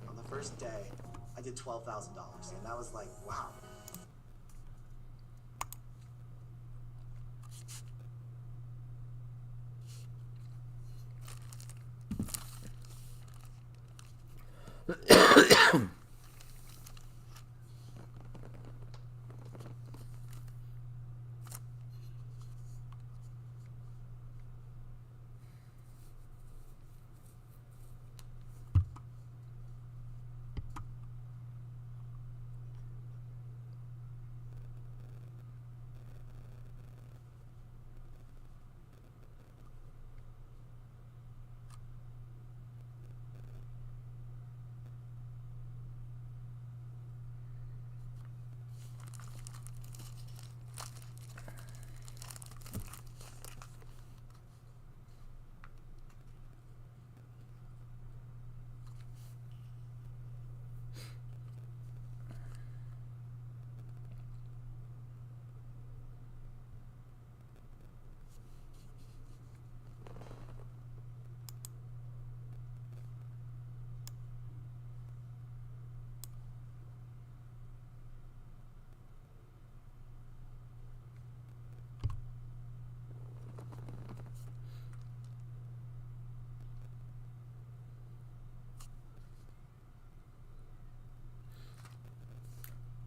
On the first day, I did $12,000, and that was like, wow.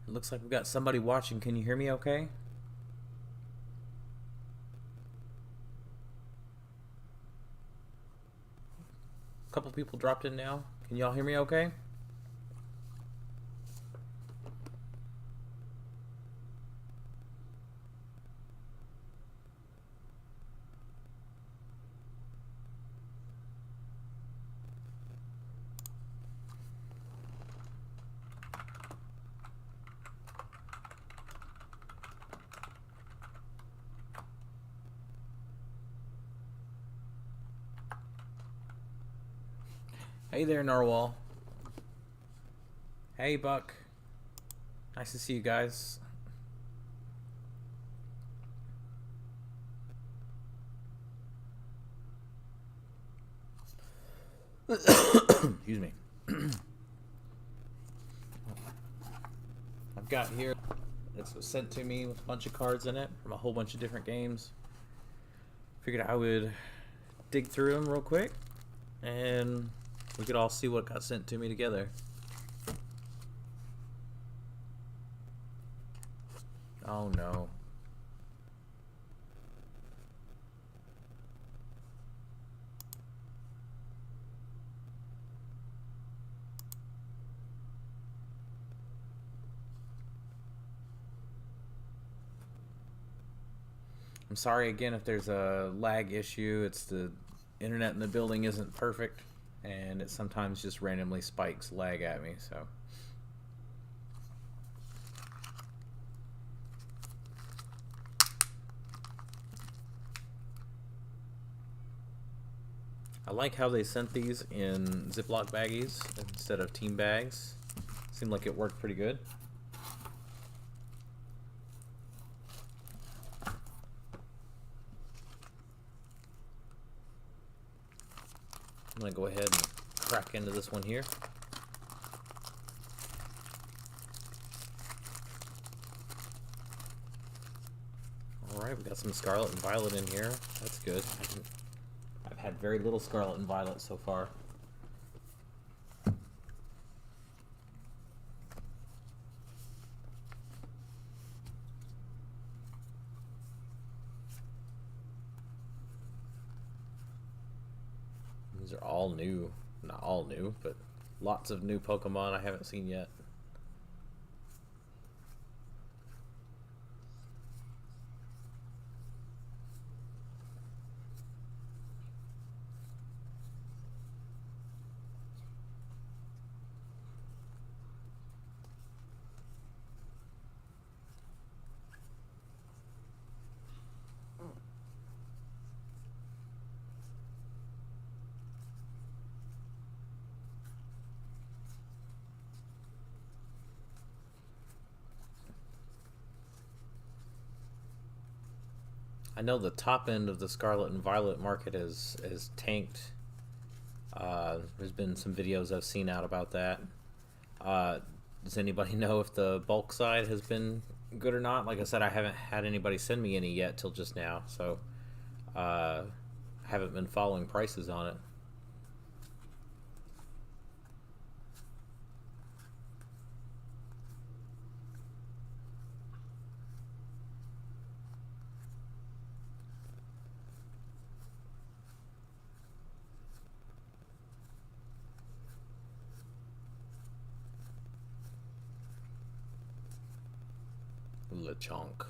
It looks like we've got somebody watching. Can you hear me okay? A couple people dropped in now. Can y'all hear me okay? Hey there, Narwhal. Hey, Buck. Nice to see you guys. Excuse me. I've got here, it was sent to me with a bunch of cards in it from a whole bunch of different games. Figured I would dig through them real quick and we could all see what got sent to me together. Oh no. I'm sorry again if there's a lag issue. It's the internet in the building isn't perfect and it sometimes just randomly spikes lag at me, so. I like how they sent these in Ziploc baggies instead of team bags. Seemed like it worked pretty good. I'm going to go ahead and crack into this one here. Alright, we got some Scarlet and Violet in here. That's good. I've had very little Scarlet and Violet so far. These are all new. Not all new, but lots of new Pokemon I haven't seen yet. I know the top end of the Scarlet and Violet market is tanked There's been some videos I've seen out about that. Does anybody know if the bulk side has been good or not? Like I said, I haven't had anybody send me any yet till just now, so haven't been following prices on it. LeChonk.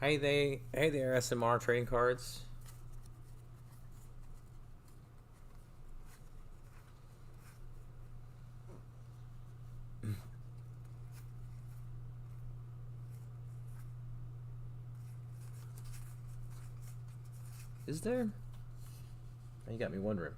Hey there, SMR trading cards. Is there? You got me wondering.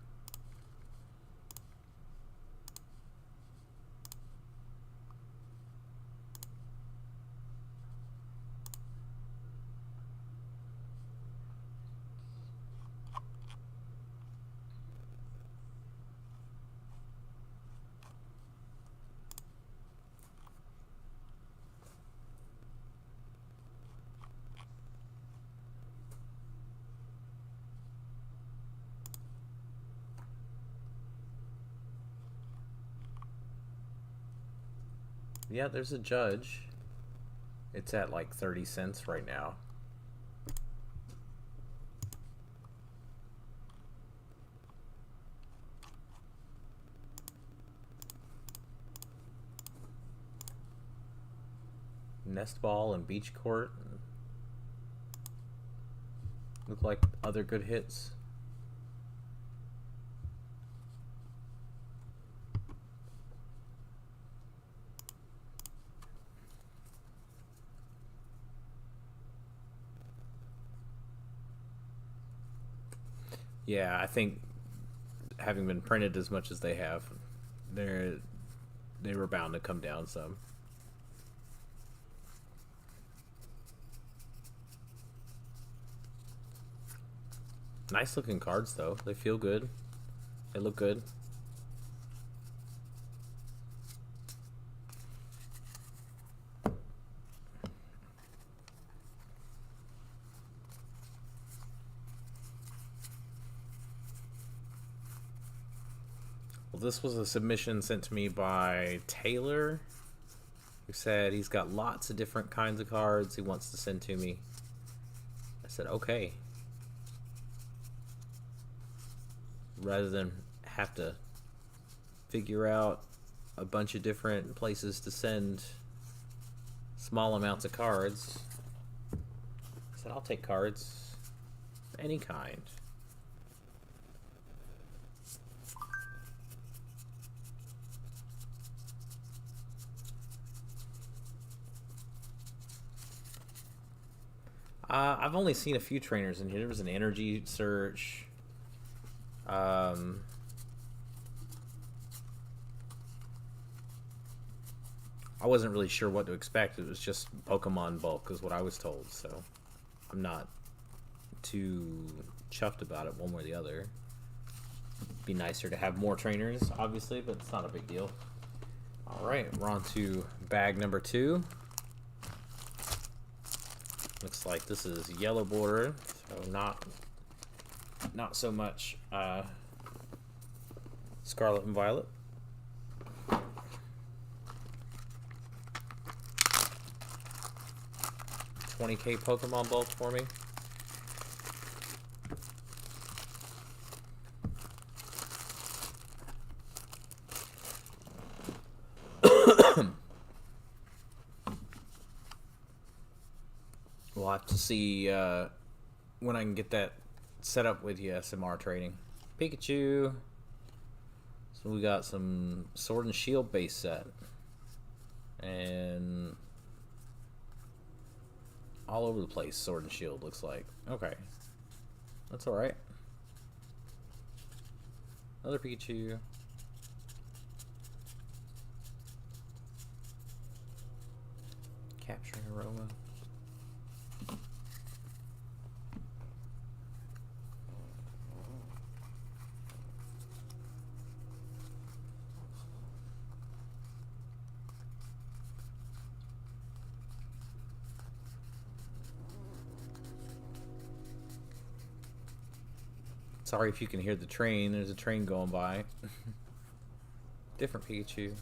Yeah, there's a judge. It's at like 30 cents right now. Nest ball and beach court look like other good hits. Yeah, I think having been printed as much as they have, they were bound to come down some. Nice looking cards though. They feel good. They look good. Well, this was a submission sent to me by Taylor, who said he's got lots of different kinds of cards he wants to send to me. I said, okay. Rather than have to figure out a bunch of different places to send small amounts of cards, I said, I'll take cards of any kind. I've only seen a few trainers in here. There was an energy search. I wasn't really sure what to expect. It was just Pokemon bulk is what I was told, so I'm not too chuffed about it one way or the other. Be nicer to have more trainers, obviously, but it's not a big deal. Alright, we're on to bag number 2. Looks like this is yellow border, so not so much Scarlet and Violet. $20K Pokemon bulk for me. We'll have to see when I can get that set up with you, SMR trading. Pikachu. So we got some Sword and Shield base set. And all over the place. Sword and Shield looks like. Okay, that's all right. Another Pikachu. Capturing Aroma. Sorry if you can hear the train. There's a train going by. Different Pikachu.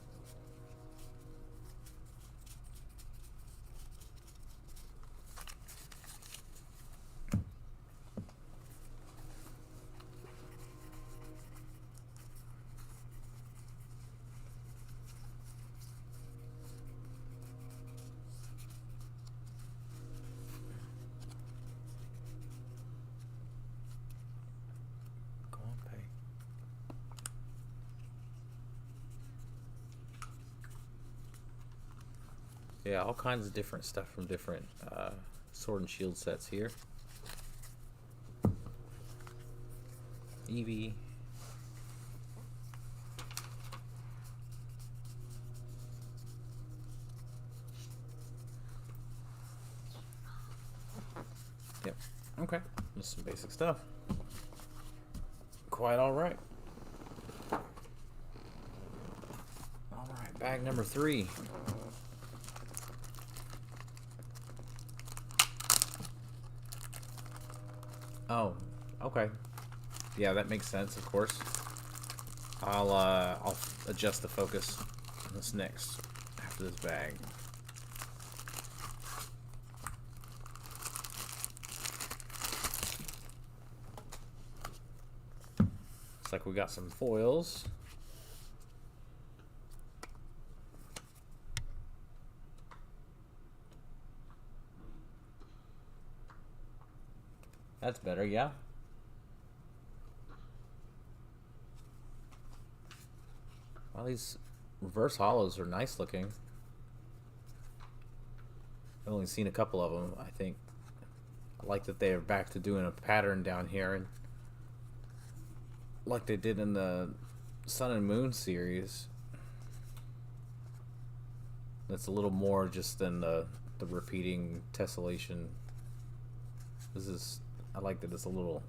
Yeah, all kinds of different stuff from different Sword and Shield sets here. Eevee. Yep. Okay. Just some basic stuff. Quite all right. All right, bag number 3. Oh, okay. Yeah, that makes sense, of course. I'll adjust the focus on this next after this bag. Looks like we got some foils. That's better, yeah. Well, these reverse hollows are nice looking. I've only seen a couple of them, I think. I like that they are back to doing a pattern down here, and like they did in the Sun and Moon series. That's a little more just than the repeating tessellation. This is, I like that it's a little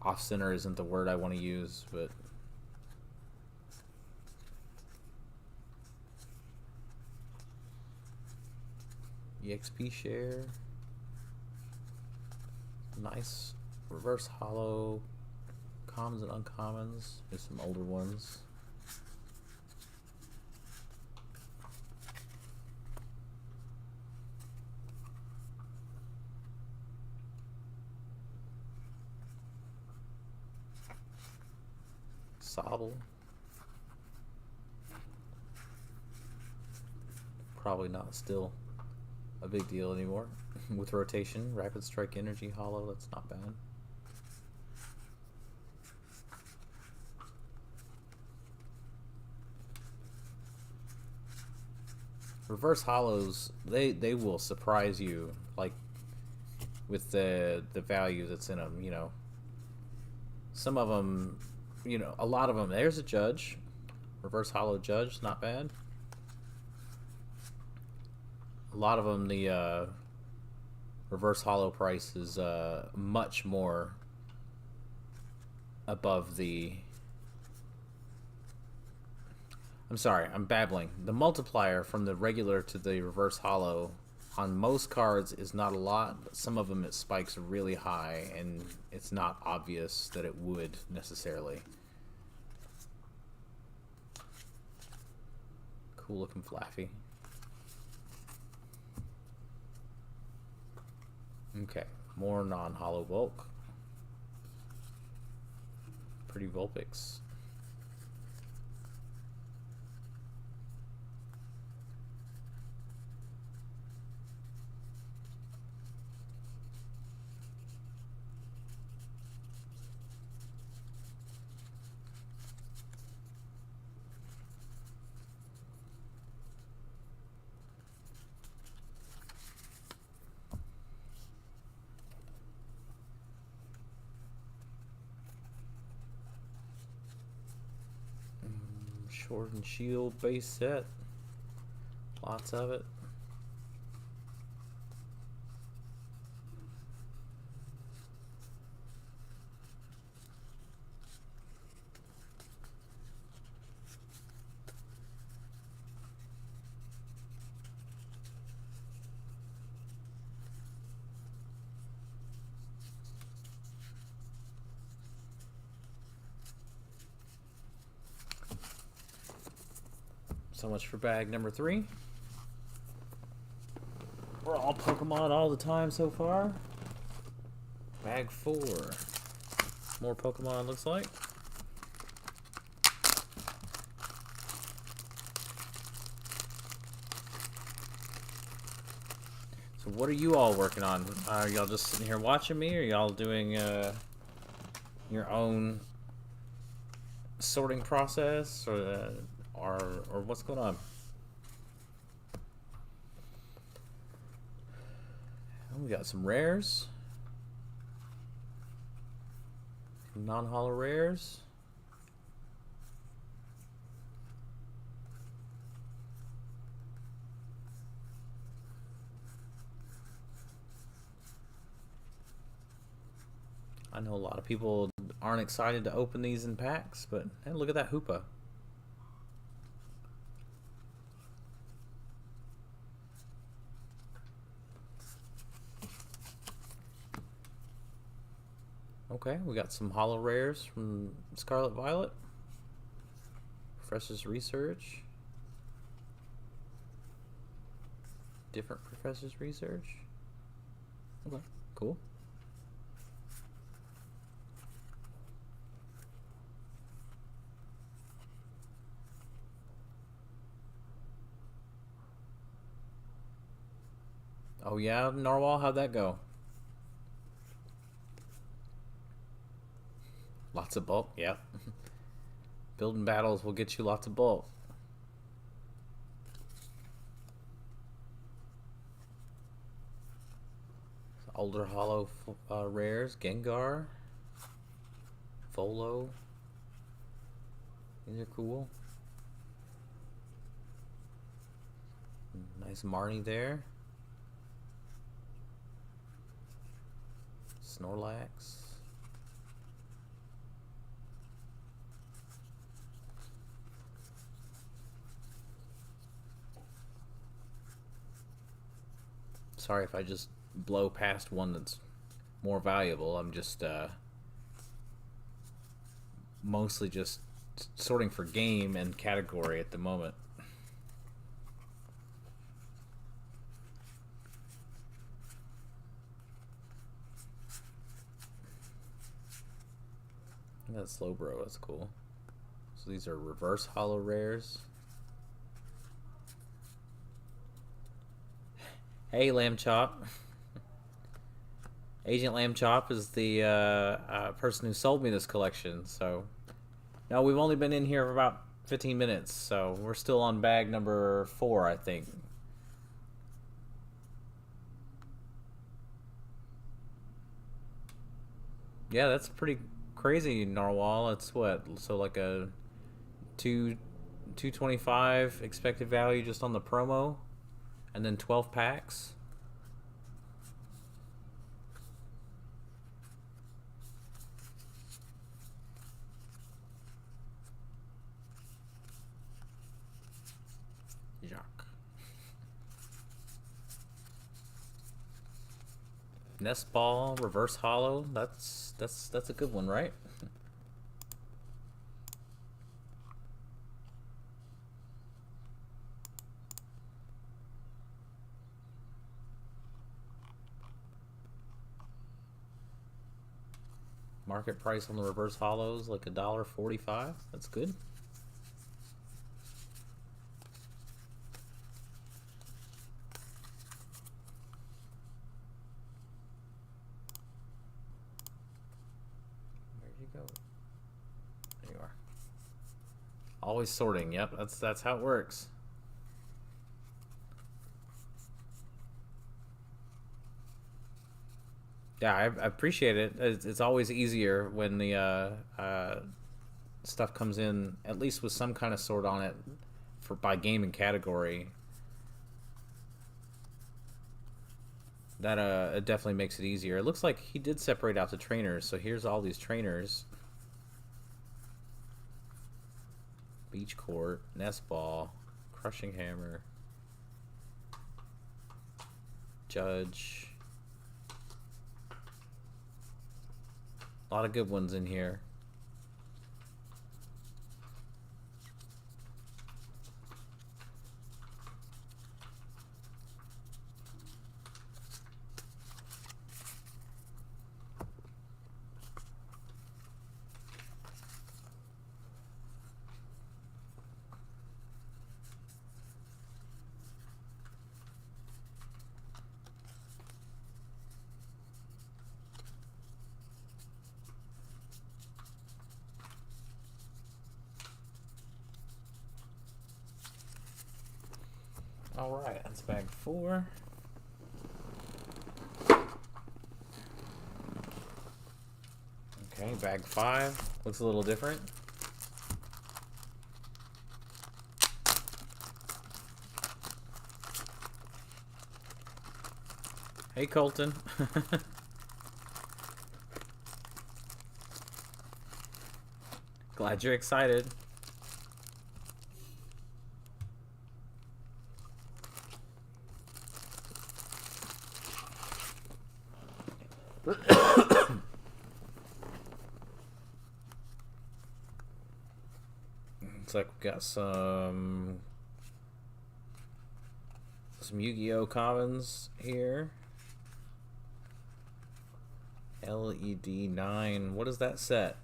off-center isn't the word I want to use, but EXP share, nice reverse hollow, commons and uncommons. There's some older ones. Sobble. Probably not still a big deal anymore. With rotation, rapid strike energy hollow, that's not bad. Reverse hollows, they will surprise you, like with the value that's in them, you know. Some of them, you know, a lot of them. There's a Judge, reverse hollow Judge, not bad. A lot of them, the reverse hollow price is much more above the. I'm sorry, I'm babbling. The multiplier from the regular to the reverse hollow on most cards is not a lot, but some of them it spikes really high, and it's not obvious that it would necessarily. Cool looking Flaffy. Okay, more non-hollow bulk. Pretty Vulpix. Sword and Shield base set. Lots of it. So much for bag number 3. We're all Pokemon all the time so far. Bag 4. More Pokemon, looks like. So what are you all working on? Are y'all just sitting here watching me, or y'all doing your own sorting process, or what's going on? Oh, we got some rares. Some non-holo rares. I know a lot of people aren't excited to open these in packs, but hey, look at that Hoopa. Okay, we got some holo rares from Scarlet Violet. Professor's Research. Different Professor's Research. Okay, cool. Oh yeah, Narwhal, how'd that go? Lots of bulk, yeah. Building battles will get you lots of bulk. Older holo rares, Gengar, Volo. These are cool. Nice Marnie there. Snorlax. Sorry if I just blow past one that's more valuable. I'm just mostly just sorting for game and category at the moment. That Slowbro, that's cool. So these are reverse holo rares. Hey, Lamb Chop. Agent Lamb Chop is the person who sold me this collection. So, no, we've only been in here for about 15 minutes. So we're still on bag number 4, I think. Yeah, that's pretty crazy, Narwhal. It's what? So like a 225 expected value just on the promo, and then 12 packs. Jacques. Nest Ball, reverse holo. That's a good one, right? Market price on the reverse holos like $1.45. That's good. Where'd you go? There you are. Always sorting. Yep, that's how it works. Yeah, I appreciate it. It's always easier when the stuff comes in at least with some kind of sort on it for by game and category, that it definitely makes it easier. It looks like he did separate out the trainers, so here's all these trainers. Beach court, nest ball, crushing hammer, judge. A lot of good ones in here. Alright, that's bag 4. Okay, bag 5. Looks a little different. Hey, Colton. Glad you're excited. Looks like we got some Yu-Gi-Oh commons here. LED 9. What is that set?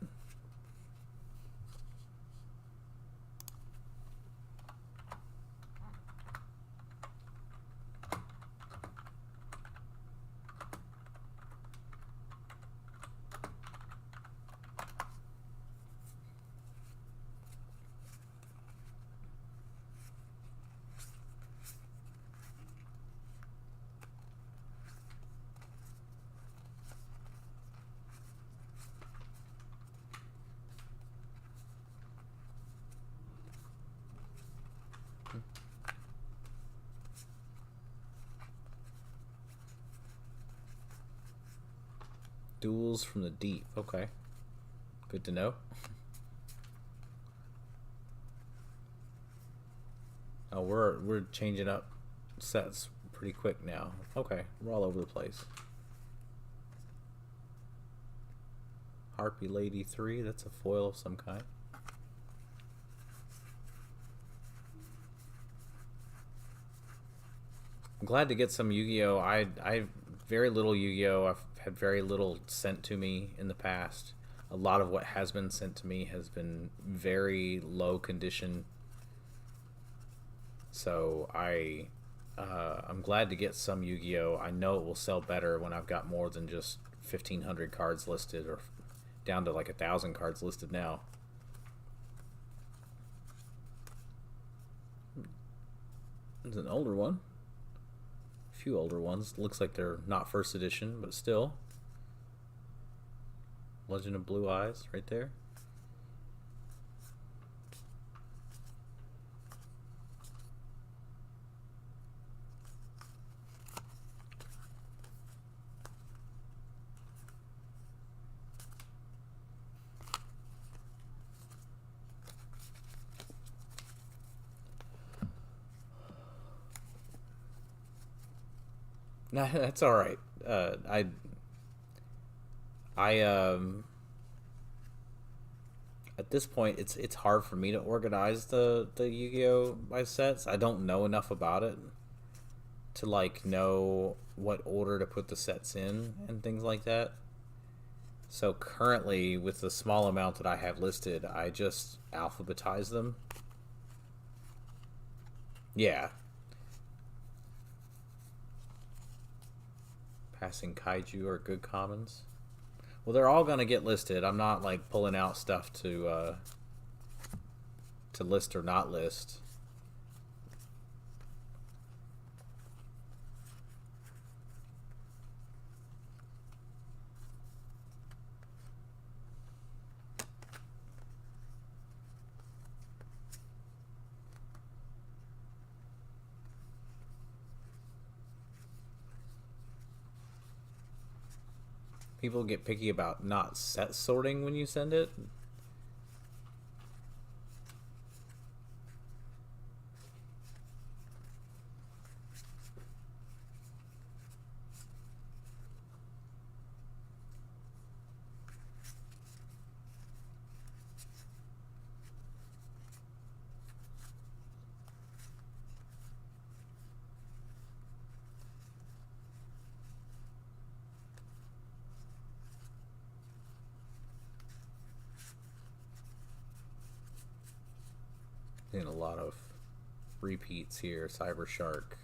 Duels from the Deep. Okay. Good to know. Oh, we're changing up sets pretty quick now. Okay, we're all over the place. Harpy Lady 3, that's a foil of some kind. I'm glad to get some Yu-Gi-Oh! I very little Yu-Gi-Oh! I've had very little sent to me in the past. A lot of what has been sent to me has been very low condition. So I'm glad to get some Yu-Gi-Oh! I know it will sell better when I've got more than just 1,500 cards listed, or down to like 1,000 cards listed now. It's an older one. A few older ones. Looks like they're not first edition, but still. Legend of Blue Eyes right there. Nah, that's all right. At this point, it's hard for me to organize the Yu-Gi-Oh! By sets. I don't know enough about it to like know what order to put the sets in and things like that. So currently, with the small amount that I have listed, I just alphabetize them. Yeah. Passing Kaiju or good commons. Well, they're all gonna get listed. I'm not like pulling out stuff to list or not list. people get picky about not set sorting when you send it. A lot of repeats here. Cyber Shark.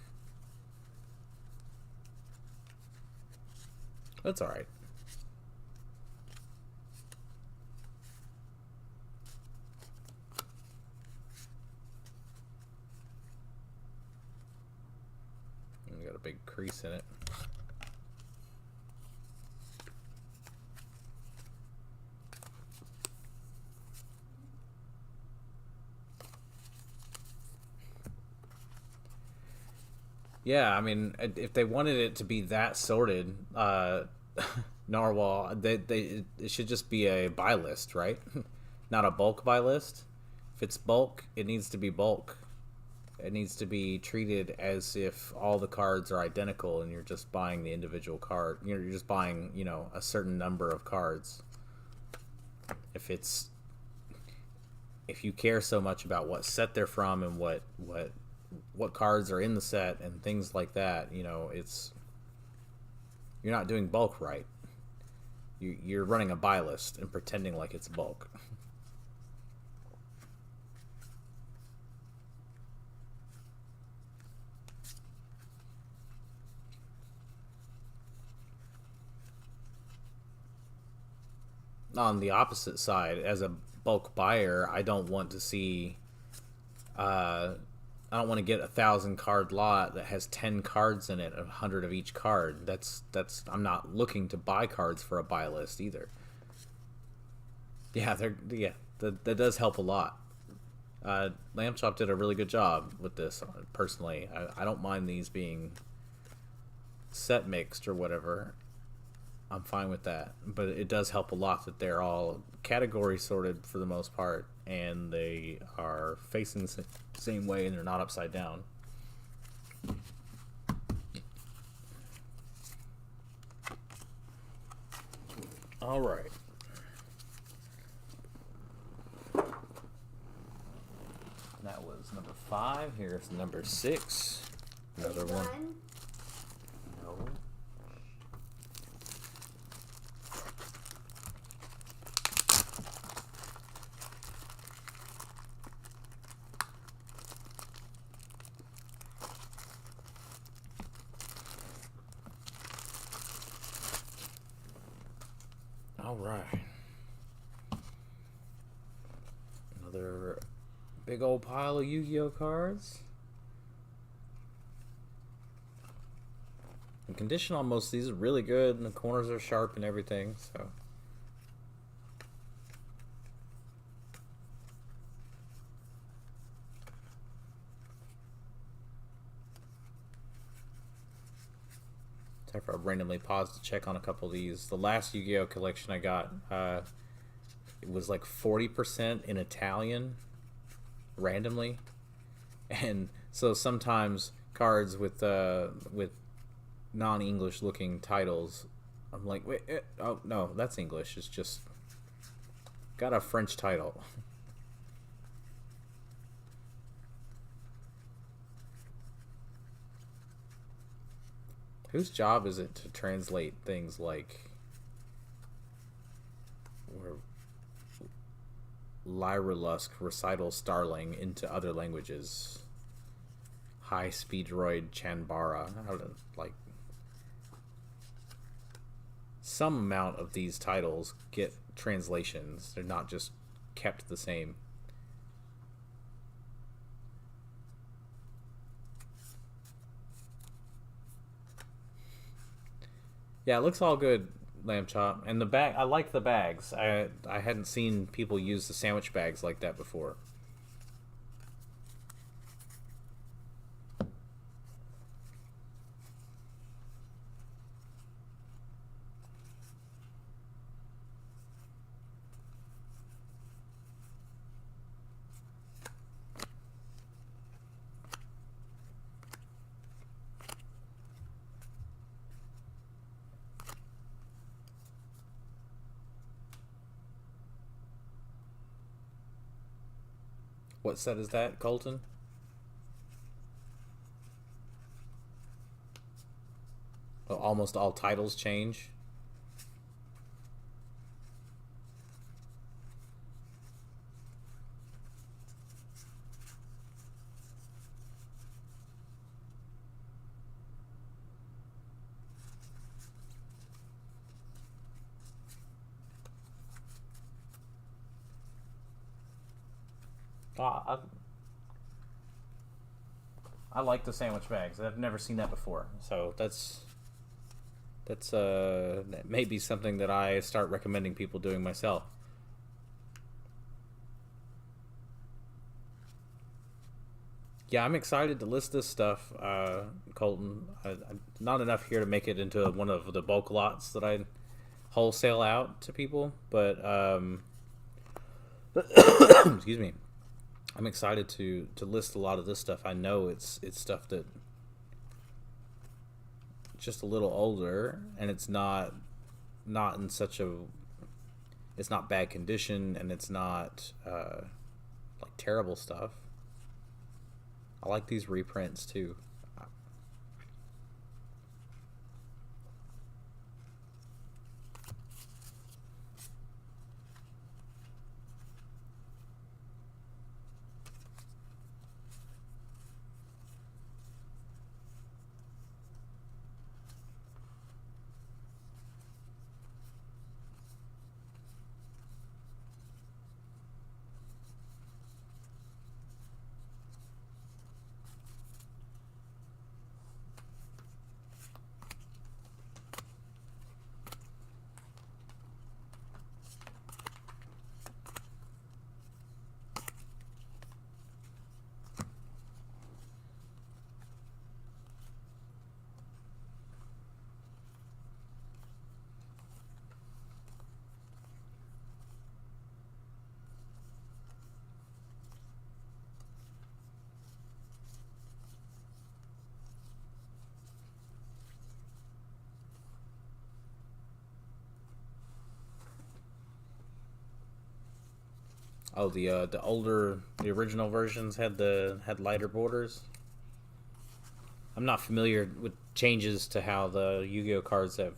That's all right. And we got a big crease in it. Yeah, I mean, if they wanted it to be that sorted, Narwhal, it should just be a buy list, right? Not a bulk buy list. If it's bulk, it needs to be bulk. It needs to be treated as if all the cards are identical and you're just buying the individual card. You're just buying, you know, a certain number of cards. If you care so much about what set they're from and what cards are in the set and things like that, you know, you're not doing bulk right. You're running a buy list and pretending like it's bulk. On the opposite side, as a bulk buyer, I don't want to see I don't want to get 1,000 card lot that has 10 cards in it, 100 of each card. I'm not looking to buy cards for a buy list either. Yeah, that does help a lot. Lamb Chop did a really good job with this. Personally, I don't mind these being set mixed or whatever. I'm fine with that, but it does help a lot that they're all category sorted for the most part, and they are facing the same way, and they're not upside down. All right. That was number 5. Here's number 6. Another one. No. All right. Another big old pile of Yu-Gi-Oh cards. The condition on most of these is really good, and the corners are sharp and everything, so. If I randomly paused to check on a couple of these. The last Yu-Gi-Oh collection I got, it was like 40% in Italian, randomly, and so sometimes cards with non-English looking titles, I'm like, wait, oh no, that's English. It's just got a French title. Whose job is it to translate things like Lyra Lusk Recital Starling into other languages? High Speed Droid Chanbara. Like, some amount of these titles get translations. They're not just kept the same. Yeah, it looks all good, Lamb Chop. And the bag, I like the bags. I hadn't seen people use the sandwich bags like that before. What set is that, Colton? Oh, almost all titles change. I like the sandwich bags. I've never seen that before, so that may be something that I start recommending people doing myself. Yeah, I'm excited to list this stuff, Colton. Not enough here to make it into one of the bulk lots that I wholesale out to people, but excuse me. I'm excited to list a lot of this stuff. I know it's stuff that just a little older, and it's not in such a, it's not bad condition, and it's not like terrible stuff. I like these reprints too. Oh, the original versions had lighter borders. I'm not familiar with changes to how the Yu-Gi-Oh cards have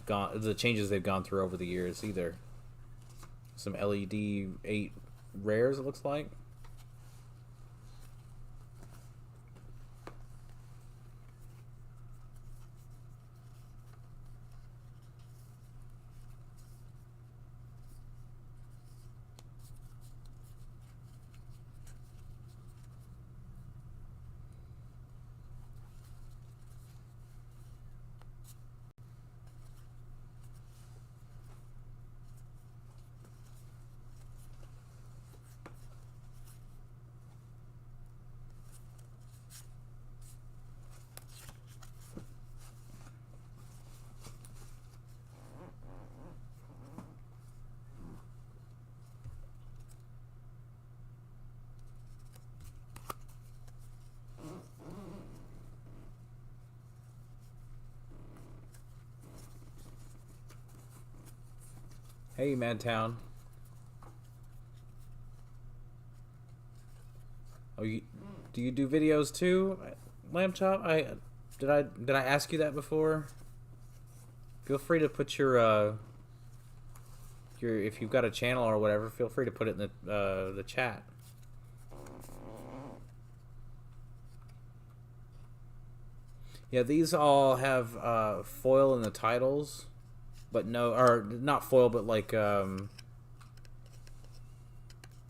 gone, the changes they've gone through over the years either. Some LED 8 rares, it looks like. Hey, Madtown. Oh, do you do videos too, Lamb Chop? Did I ask you that before? Feel free to put your if you've got a channel or whatever, feel free to put it in the chat. Yeah, these all have foil in the titles. But no, or not foil, but like you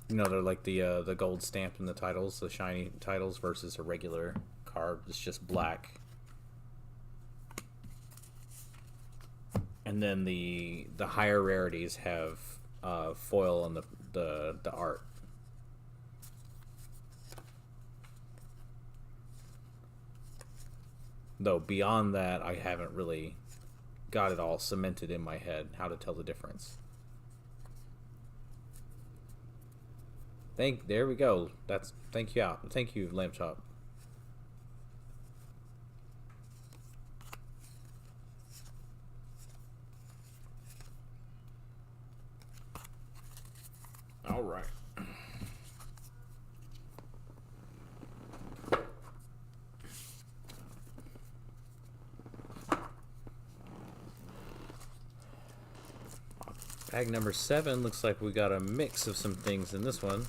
know, they're like the gold stamped in the titles, the shiny titles versus a regular card. It's just black. And then the higher rarities have foil on the art. Though beyond that, I haven't really got it all cemented in my head how to tell the difference. There we go. Thank you, Lamb Chop. All right. Bag number 7 looks like we got a mix of some things in this one.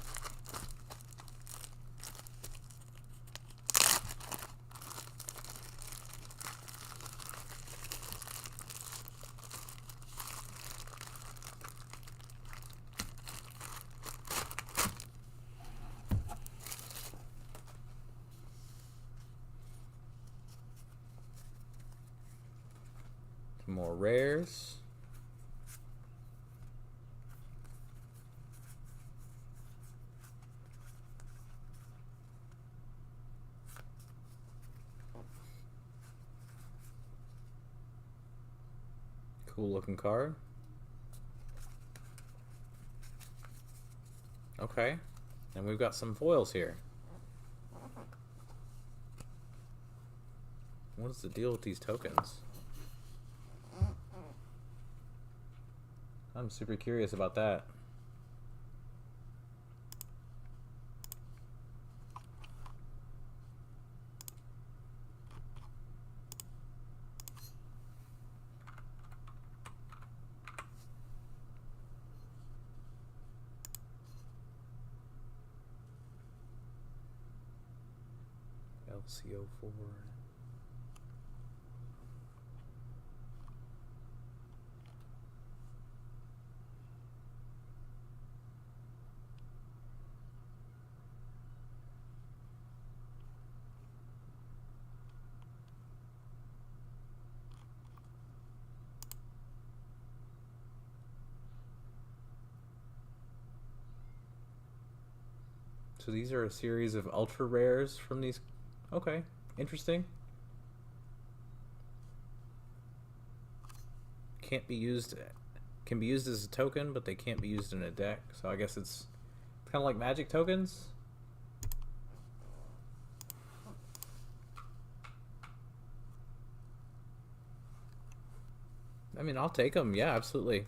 Some more rares. Cool looking card. Okay, and we've got some foils here. What is the deal with these tokens? I'm super curious about that. LCO4. So these are a series of ultra rares from these. Okay, interesting. Can't be used. Can be used as a token, but they can't be used in a deck. So I guess it's kind of like Magic tokens. I mean, I'll take them. Yeah, absolutely.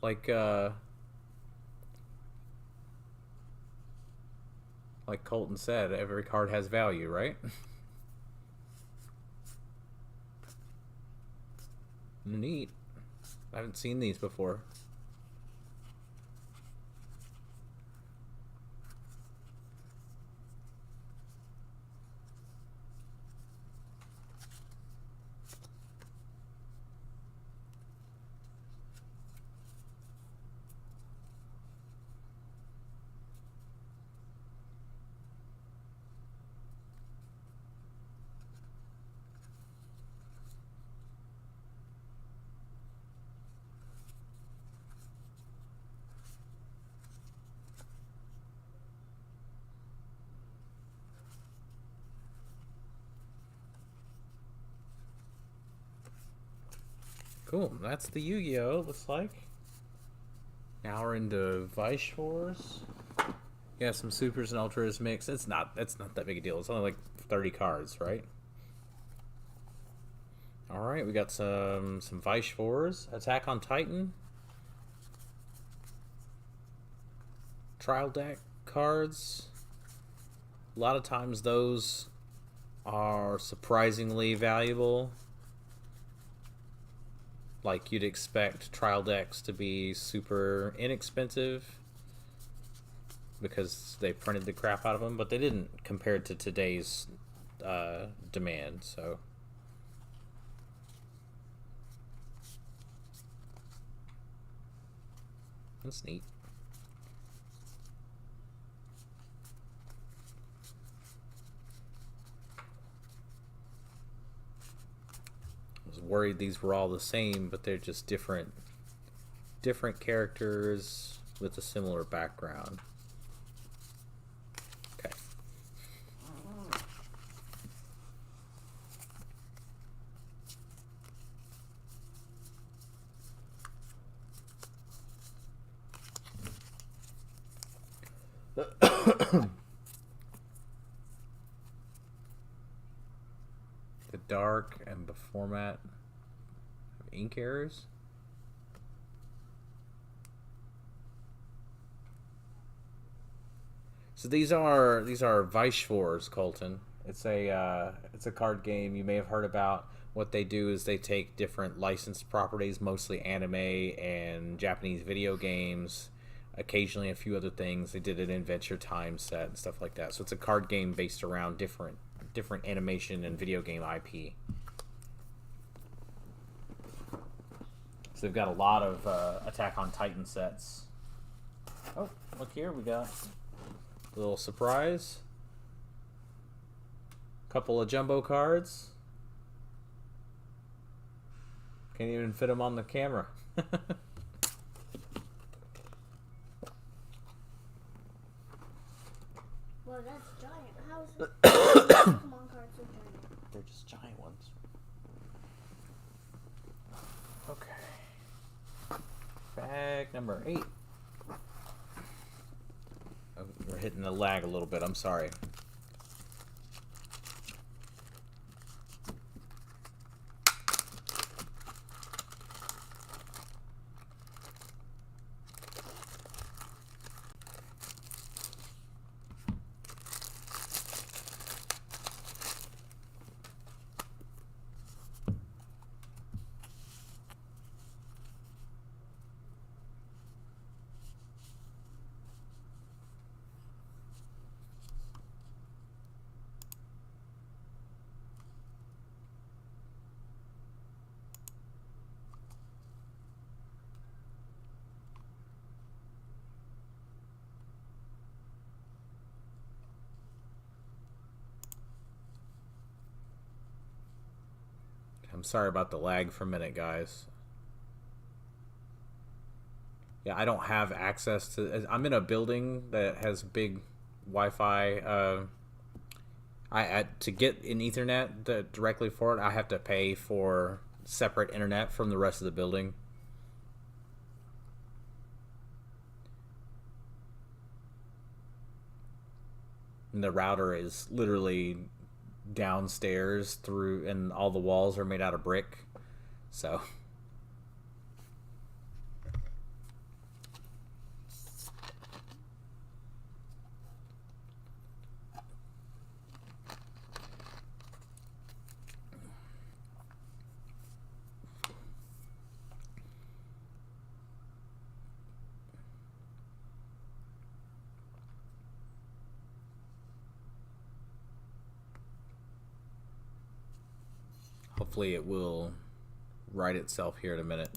Like Colton said, every card has value, right? Neat. I haven't seen these before. Cool. That's the Yu-Gi-Oh! Looks like. Now we're into Weiss Schwarz. Yeah, some supers and ultras mix. It's not that big a deal. It's only like 30 cards, right? All right, we got some Weiss Schwarz. Attack on Titan. Trial deck cards. A lot of times those are surprisingly valuable. Like you'd expect trial decks to be super inexpensive because they printed the crap out of them, but they didn't compared to today's demand. So that's neat. Worried these were all the same, but they're just different characters with a similar background. Okay. The dark and the format of ink errors. So these are Weiss Schwarz, Colton. It's a card game you may have heard about. what they do is they take different licensed properties, mostly anime and Japanese video games, occasionally a few other things. They did an Adventure Time set and stuff like that. So it's a card game based around different animation and video game IP. So they've got a lot of Attack on Titan sets. Oh, look here, we got a little surprise. Couple of jumbo cards. Can't even fit them on the camera. Well, that's giant. How's Pokemon cards so giant? They're just giant ones. Okay. Bag number 8. Oh, we're hitting the lag a little bit. I'm sorry. I'm sorry about the lag for a minute, guys. Yeah, I don't have access to... I'm in a building that has big Wi-Fi. To get an Ethernet directly for it, I have to pay for separate internet from the rest of the building. And the router is literally downstairs through, and all the walls are made out of brick, so hopefully it will right itself here in a minute.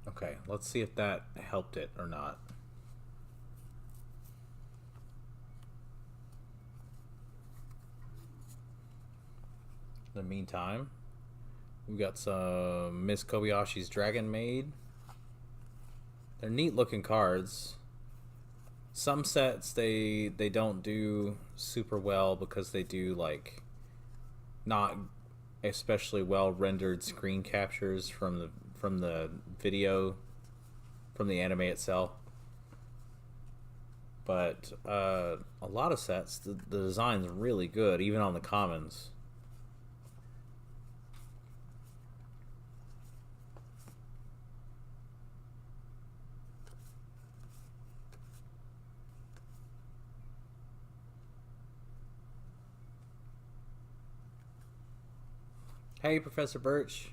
Okay, let's see if that helped it or not. In the meantime, we got some Miss Kobayashi's Dragon Maid. They're neat looking cards. Some sets they don't do super well because they do like not especially well rendered screen captures from the video, from the anime itself. But a lot of sets, the design's really good, even on the commons. Hey, Professor Birch.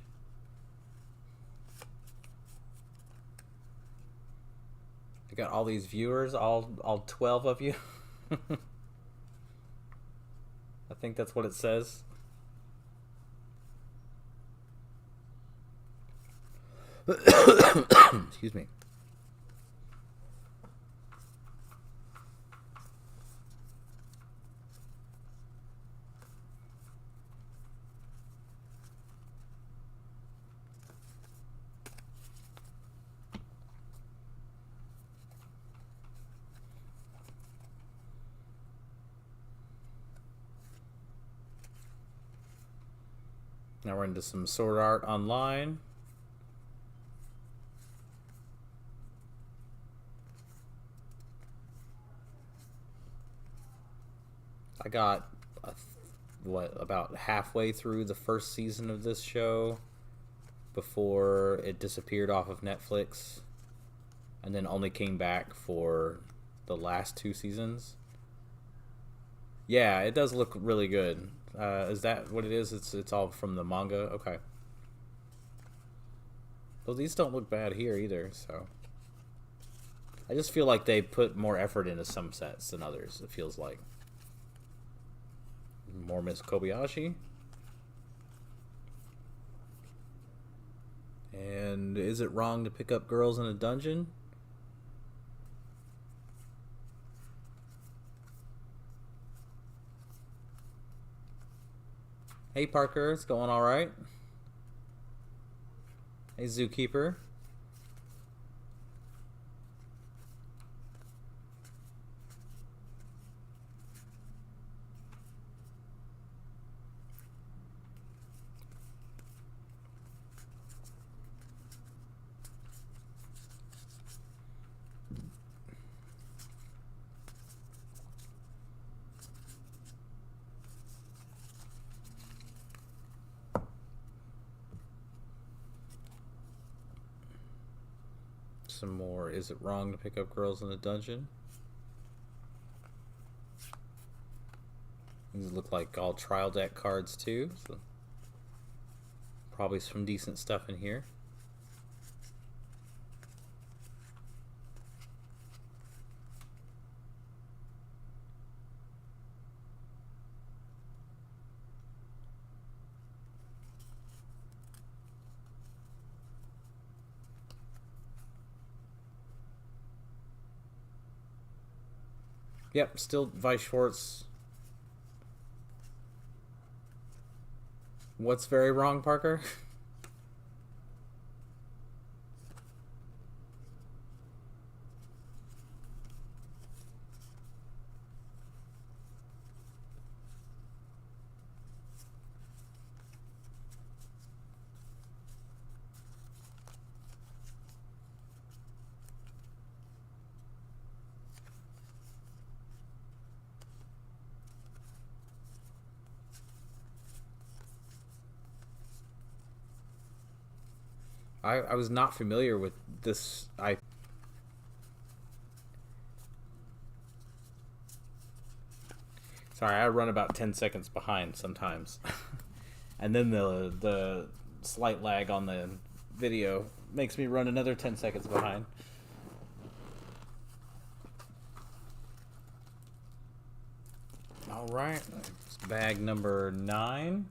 I got all these viewers, all 12 of you. I think that's what it says. Excuse me. Now we're into some Sword Art Online. I got about halfway through the first season of this show before it disappeared off of Netflix, and then only came back for the last 2 seasons. Yeah, it does look really good. Is that what it is? It's all from the manga? Okay. Well, these don't look bad here either, so... I just feel like they put more effort into some sets than others, it feels like. More Miss Kobayashi. And is it wrong to pick up girls in a dungeon? Hey Parker, it's going alright. Hey Zookeeper. Some more. Is it wrong to pick up girls in a dungeon? These look like all trial deck cards too, so probably some decent stuff in here. Yep, still Weiss Schwarz. What's very wrong, Parker? I was not familiar with this. Sorry, I run about 10 seconds behind sometimes. And then the slight lag on the video makes me run another 10 seconds behind. All right, bag number 9.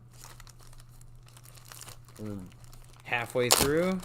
We're halfway through.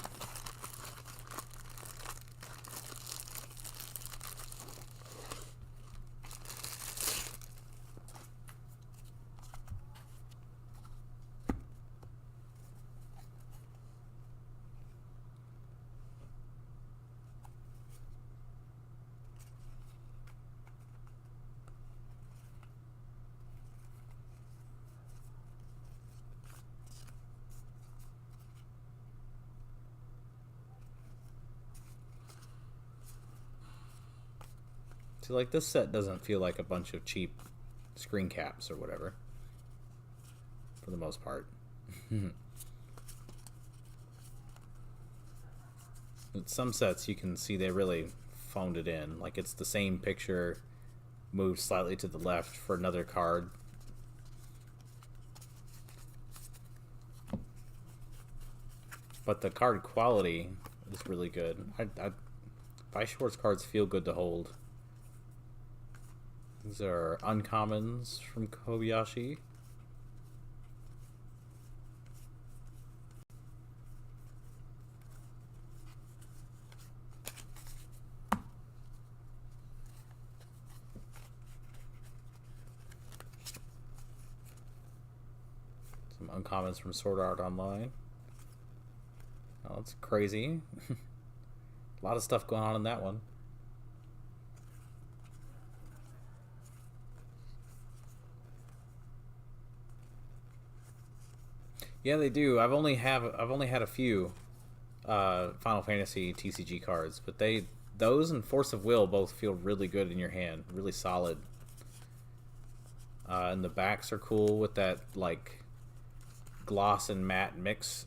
See, like, this set doesn't feel like a bunch of cheap screen caps or whatever, for the most part. With some sets, you can see they really phoned it in. Like, it's the same picture moved slightly to the left for another card. But the card quality is really good. Weiss Schwarz cards feel good to hold. These are uncommons from Kobayashi. Some uncommons from Sword Art Online. Oh, that's crazy. A lot of stuff going on in that one. Yeah, they do. I've only had a few Final Fantasy TCG cards, but those and Force of Will both feel really good in your hand, really solid. And the backs are cool with that like gloss and matte mix.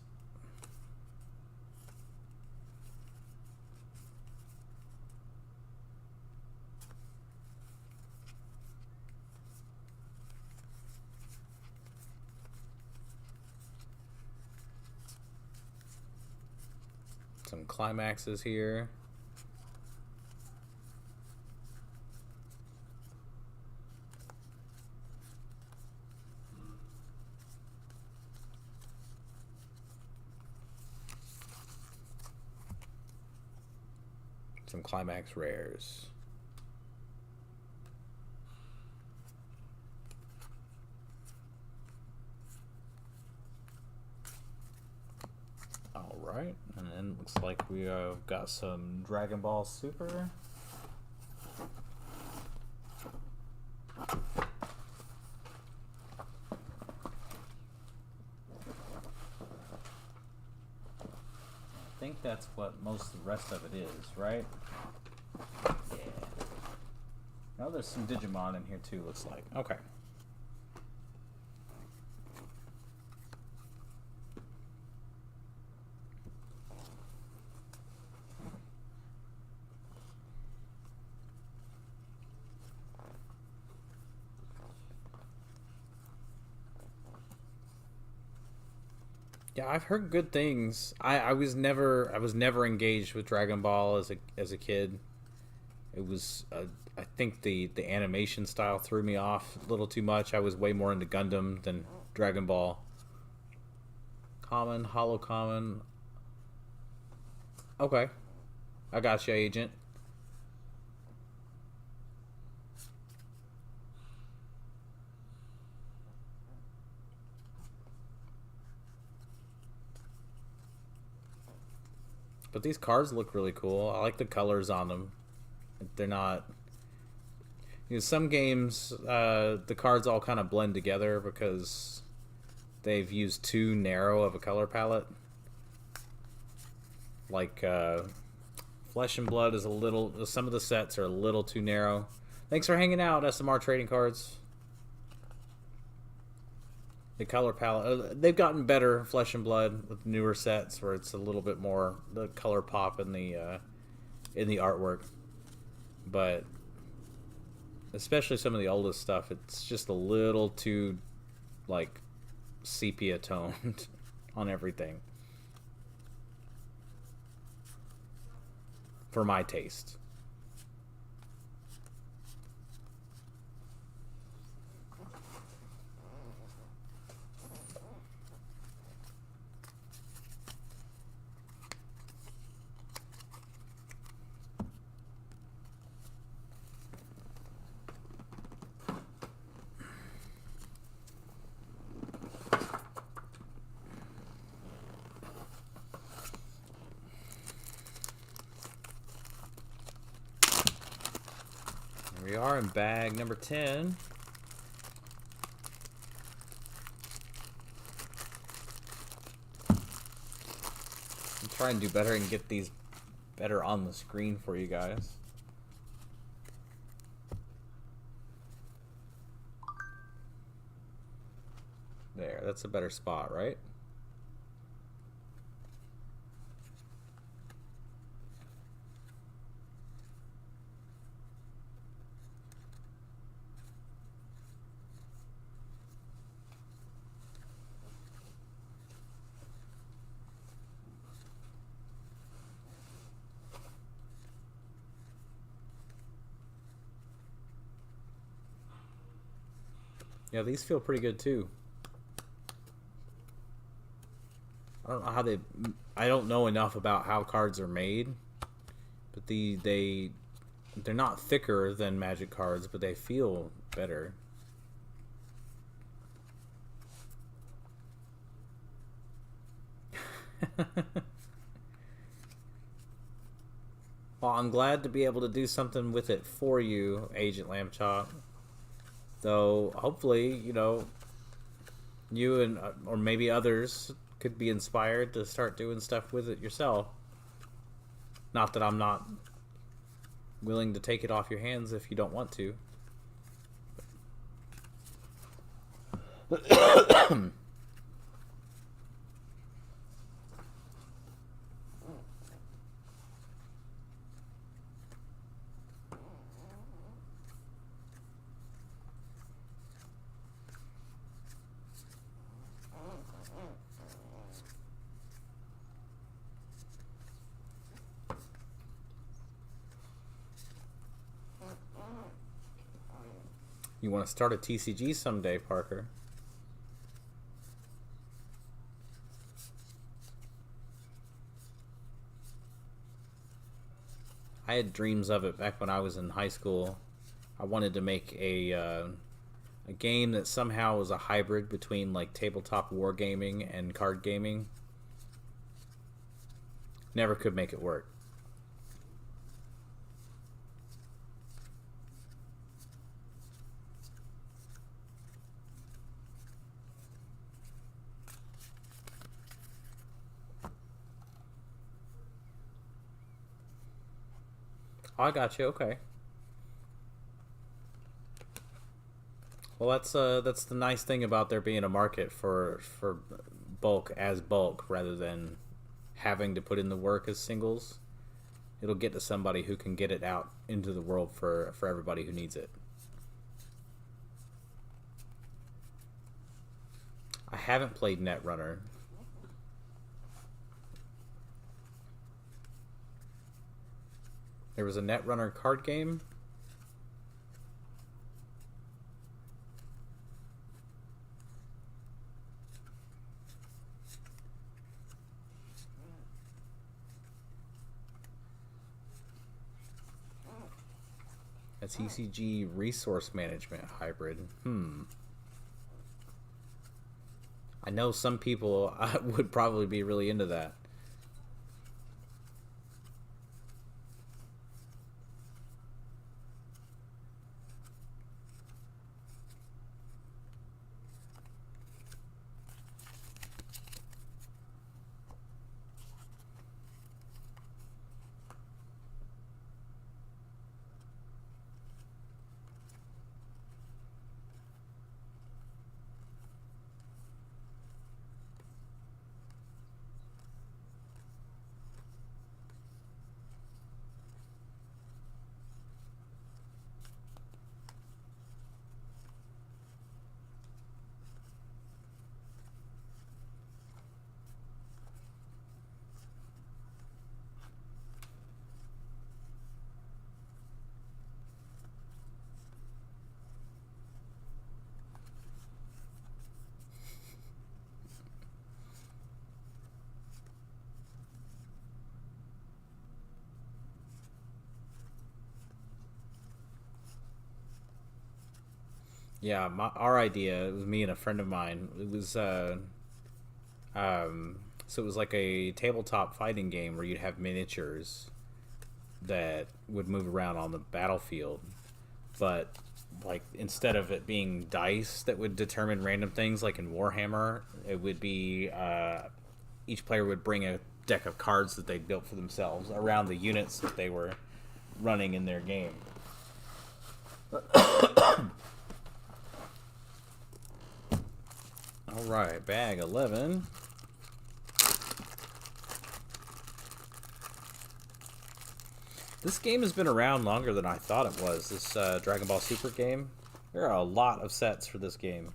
Some climaxes here. Some climax rares. Alright, and then looks like we have got some Dragon Ball Super. I think that's what most of the rest of it is, right? Yeah. Oh, there's some Digimon in here too, looks like. Okay. Yeah, I've heard good things. I was never engaged with Dragon Ball as a kid. It was I think the animation style threw me off a little too much. I was way more into Gundam than Dragon Ball. Common, hollow common. Okay, I got you, Agent. But these cards look really cool. I like the colors on them. They're not... You know, some games, the cards all kind of blend together because they've used too narrow of a color palette. Like, Flesh and Blood is a little... Some of the sets are a little too narrow. Thanks for hanging out, SMR Trading Cards. The color palette, they've gotten better, Flesh and Blood, with newer sets where it's a little bit more the color pop in the artwork. But especially some of the oldest stuff, it's just a little too like sepia toned on everything for my taste. We are in bag number 10. I'm trying to do better and get these better on the screen for you guys. There, that's a better spot, right? Yeah, these feel pretty good too. I don't know how I don't know enough about how cards are made, but they're not thicker than Magic cards, but they feel better. Well, I'm glad to be able to do something with it for you, Agent Lambchop. Though, hopefully, you know, you and or maybe others could be inspired to start doing stuff with it yourself. Not that I'm not willing to take it off your hands if you don't want to. You want to start a TCG someday, Parker? I had dreams of it back when I was in high school. I wanted to make a game that somehow was a hybrid between like tabletop wargaming and card gaming. Never could make it work. Oh, I got you. Okay. Well, that's the nice thing about there being a market for bulk as bulk rather than having to put in the work as singles. It'll get to somebody who can get it out into the world for everybody who needs it. I haven't played Netrunner. There was a Netrunner card game. A TCG resource management hybrid. I know some people would probably be really into that. Yeah, our idea, it was me and a friend of mine. It was so it was like a tabletop fighting game where you'd have miniatures that would move around on the battlefield, but like instead of it being dice that would determine random things like in Warhammer, it would be each player would bring a deck of cards that they built for themselves around the units that they were running in their game. All right, bag 11. This game has been around longer than I thought it was, this Dragon Ball Super game. There are a lot of sets for this game.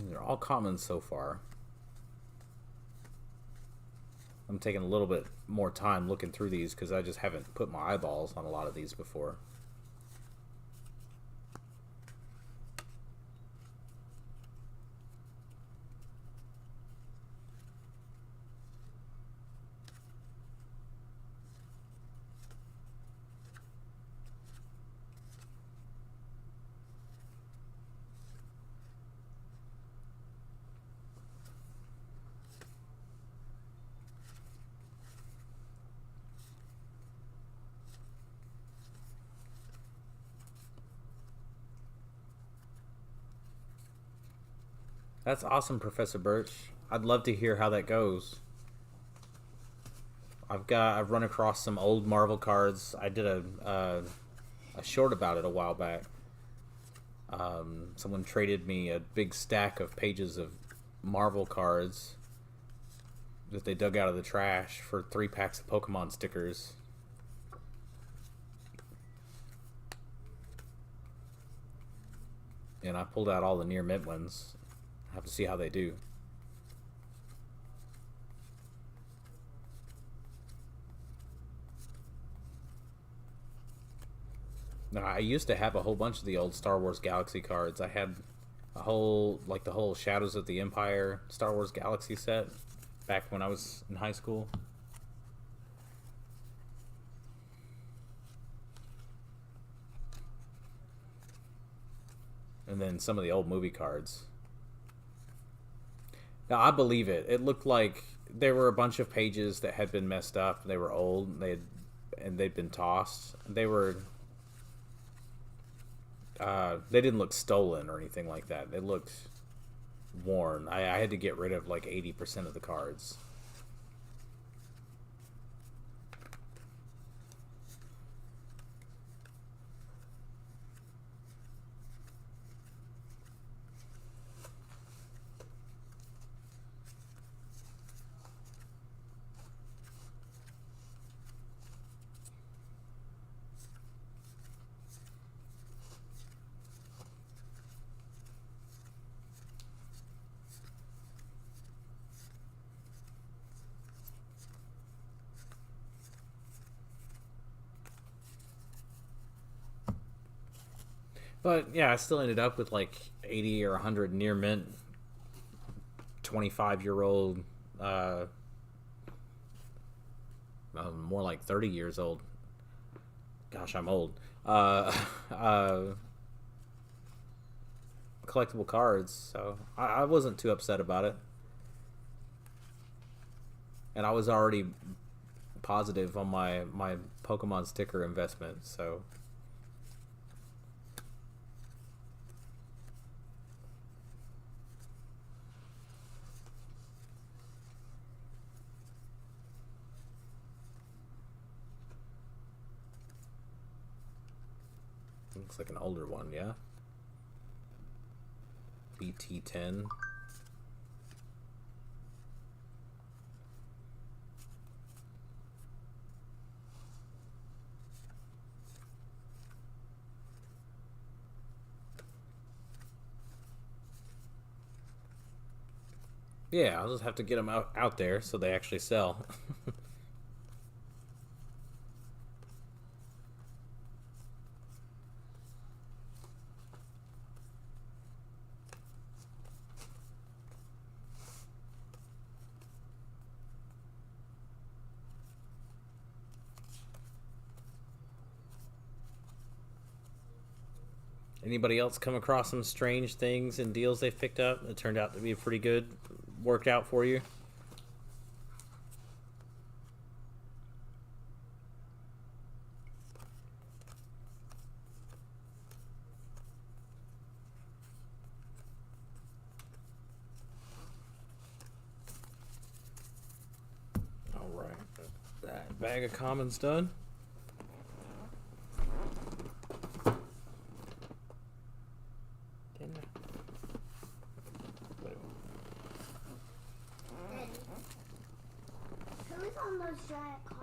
They're all common so far. I'm taking a little bit more time looking through these because I just haven't put my eyeballs on a lot of these before. That's awesome, Professor Birch. I'd love to hear how that goes. I've run across some old Marvel cards. I did a short about it a while back. Someone traded me a big stack of pages of Marvel cards that they dug out of the trash for 3 packs of Pokemon stickers. And I pulled out all the near mint ones. I have to see how they do. Now, I used to have a whole bunch of the old Star Wars Galaxy cards. I had a whole, like the whole Shadows of the Empire Star Wars Galaxy set back when I was in high school. And then some of the old movie cards. Now, I believe it. It looked like there were a bunch of pages that had been messed up. They were old. They'd been tossed. They didn't look stolen or anything like that. They looked worn. I had to get rid of like 80% of the cards. But yeah, I still ended up with like 80 or 100 near mint 25-year-old, more like 30 years old. Gosh, I'm old. Collectible cards, so I wasn't too upset about it. And I was already positive on my Pokemon sticker investment, so... Looks like an older one, yeah? BT10. Yeah, I'll just have to get them out there so they actually sell. Anybody else come across some strange things and deals they've picked up that turned out to be pretty good, worked out for you? All right, that bag of commons done. Who's on those giant cards?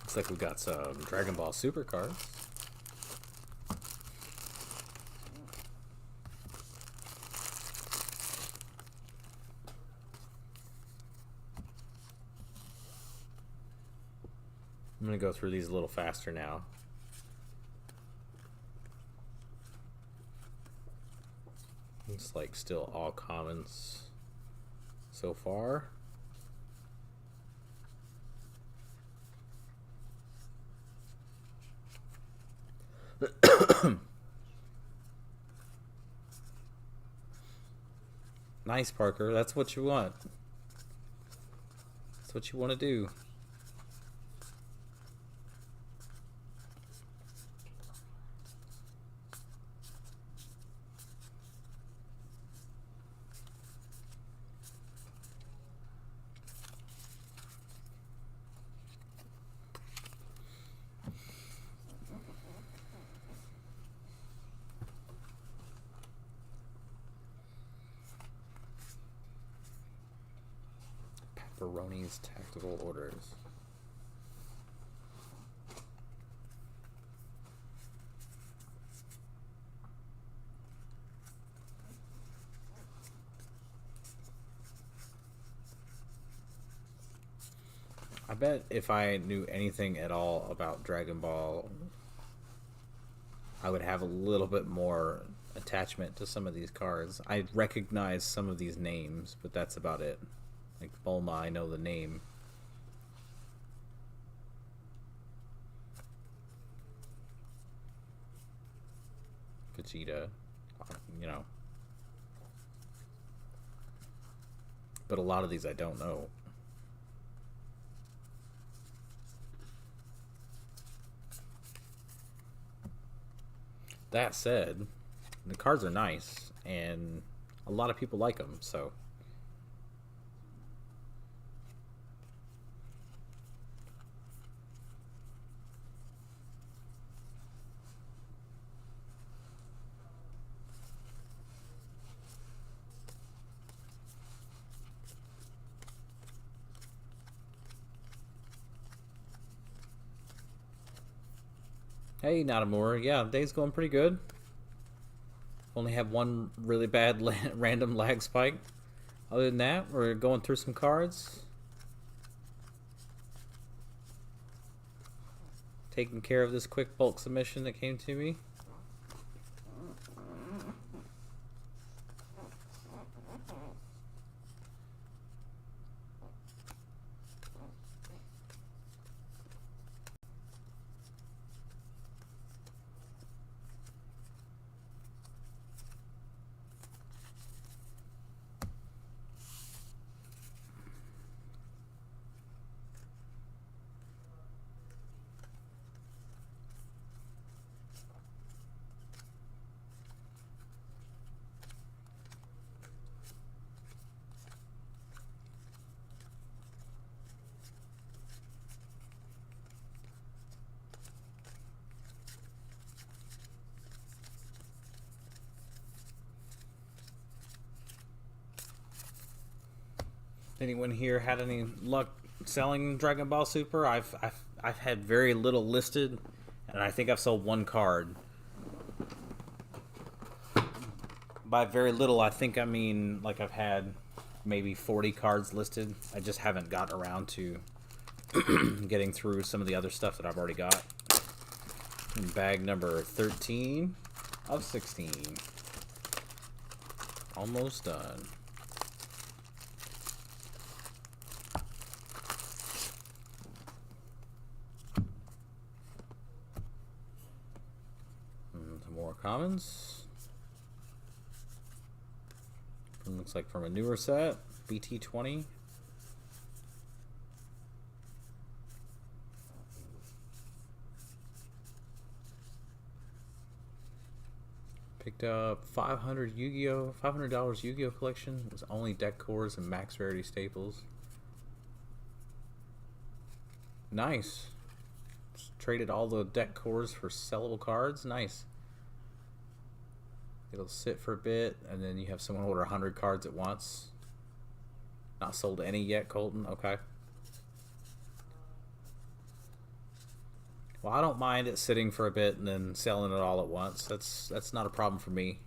Looks like we got some Dragon Ball Super cards. I'm going to go through these a little faster now. Looks like still all commons so far. Nice, Parker. That's what you want. That's what you want to do. Brony's Tactical Orders. I bet if I knew anything at all about Dragon Ball, I would have a little bit more attachment to some of these cards. I recognize some of these names, but that's about it. Like Bulma, I know the name. Vegeta, you know. But a lot of these I don't know. That said, the cards are nice, and a lot of people like them, so. Hey, Natamura. Yeah, the day's going pretty good. Only have one really bad random lag spike. Other than that, we're going through some cards. Taking care of this quick bulk submission that came to me. Anyone here had any luck selling Dragon Ball Super? I've had very little listed, and I think I've sold one card. By very little, I think I mean like I've had maybe 40 cards listed. I just haven't gotten around to getting through some of the other stuff that I've already got. In bag number 13 of 16. Almost done. More commons. Looks like from a newer set, BT20. Picked up $500 Yu-Gi-Oh collection. It was only deck cores and max rarity staples. Nice. Just traded all the deck cores for sellable cards. Nice. It'll sit for a bit, and then you have someone order 100 cards at once. Not sold any yet, Colton? Okay. Well, I don't mind it sitting for a bit and then selling it all at once. That's not a problem for me.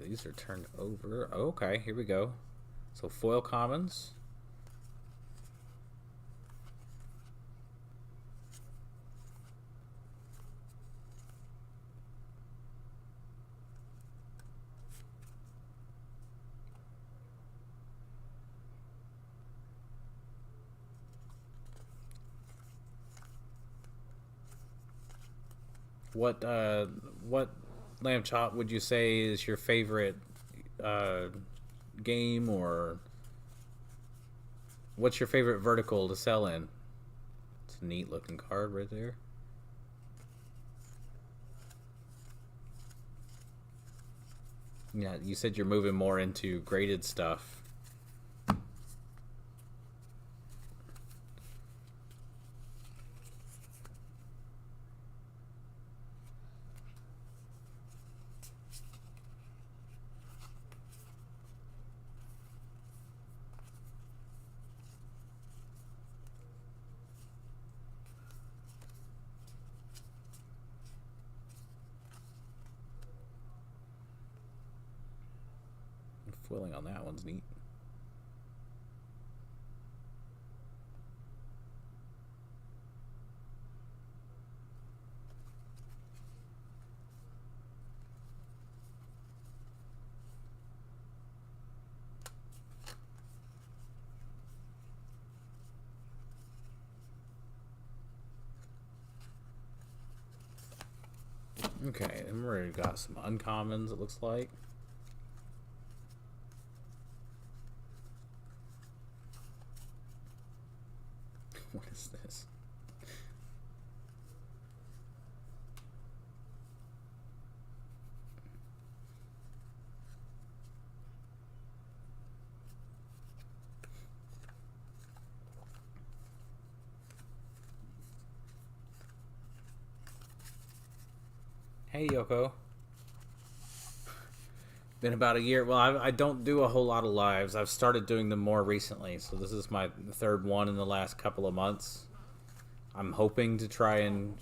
These are turned over. Okay, here we go. So foil commons. What Lamb Chop would you say is your favorite game, or what's your favorite vertical to sell in? It's a neat looking card right there. Yeah, you said you're moving more into graded stuff. Foiling on that one's neat. Okay, then we already got some uncommons, it looks like. What is this? Hey, Yoko. Been about a year. Well, I don't do a whole lot of lives. I've started doing them more recently, so this is my third one in the last couple of months. I'm hoping to try and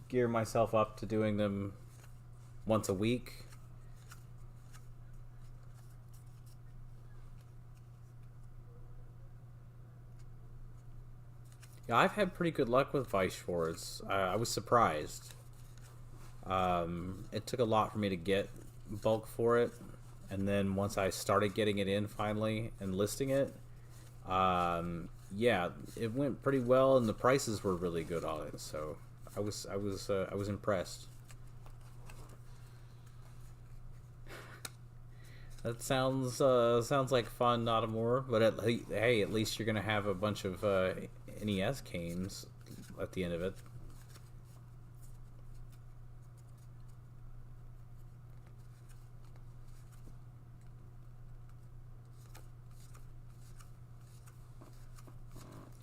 gear myself up to doing them once a week. Yeah, I've had pretty good luck with Weiss Schwarz. I was surprised. It took a lot for me to get bulk for it, and then once I started getting it in finally and listing it, yeah, it went pretty well, and the prices were really good on it. So I was impressed. That sounds like fun, not more. But hey, at least you're gonna have a bunch of NES games at the end of it.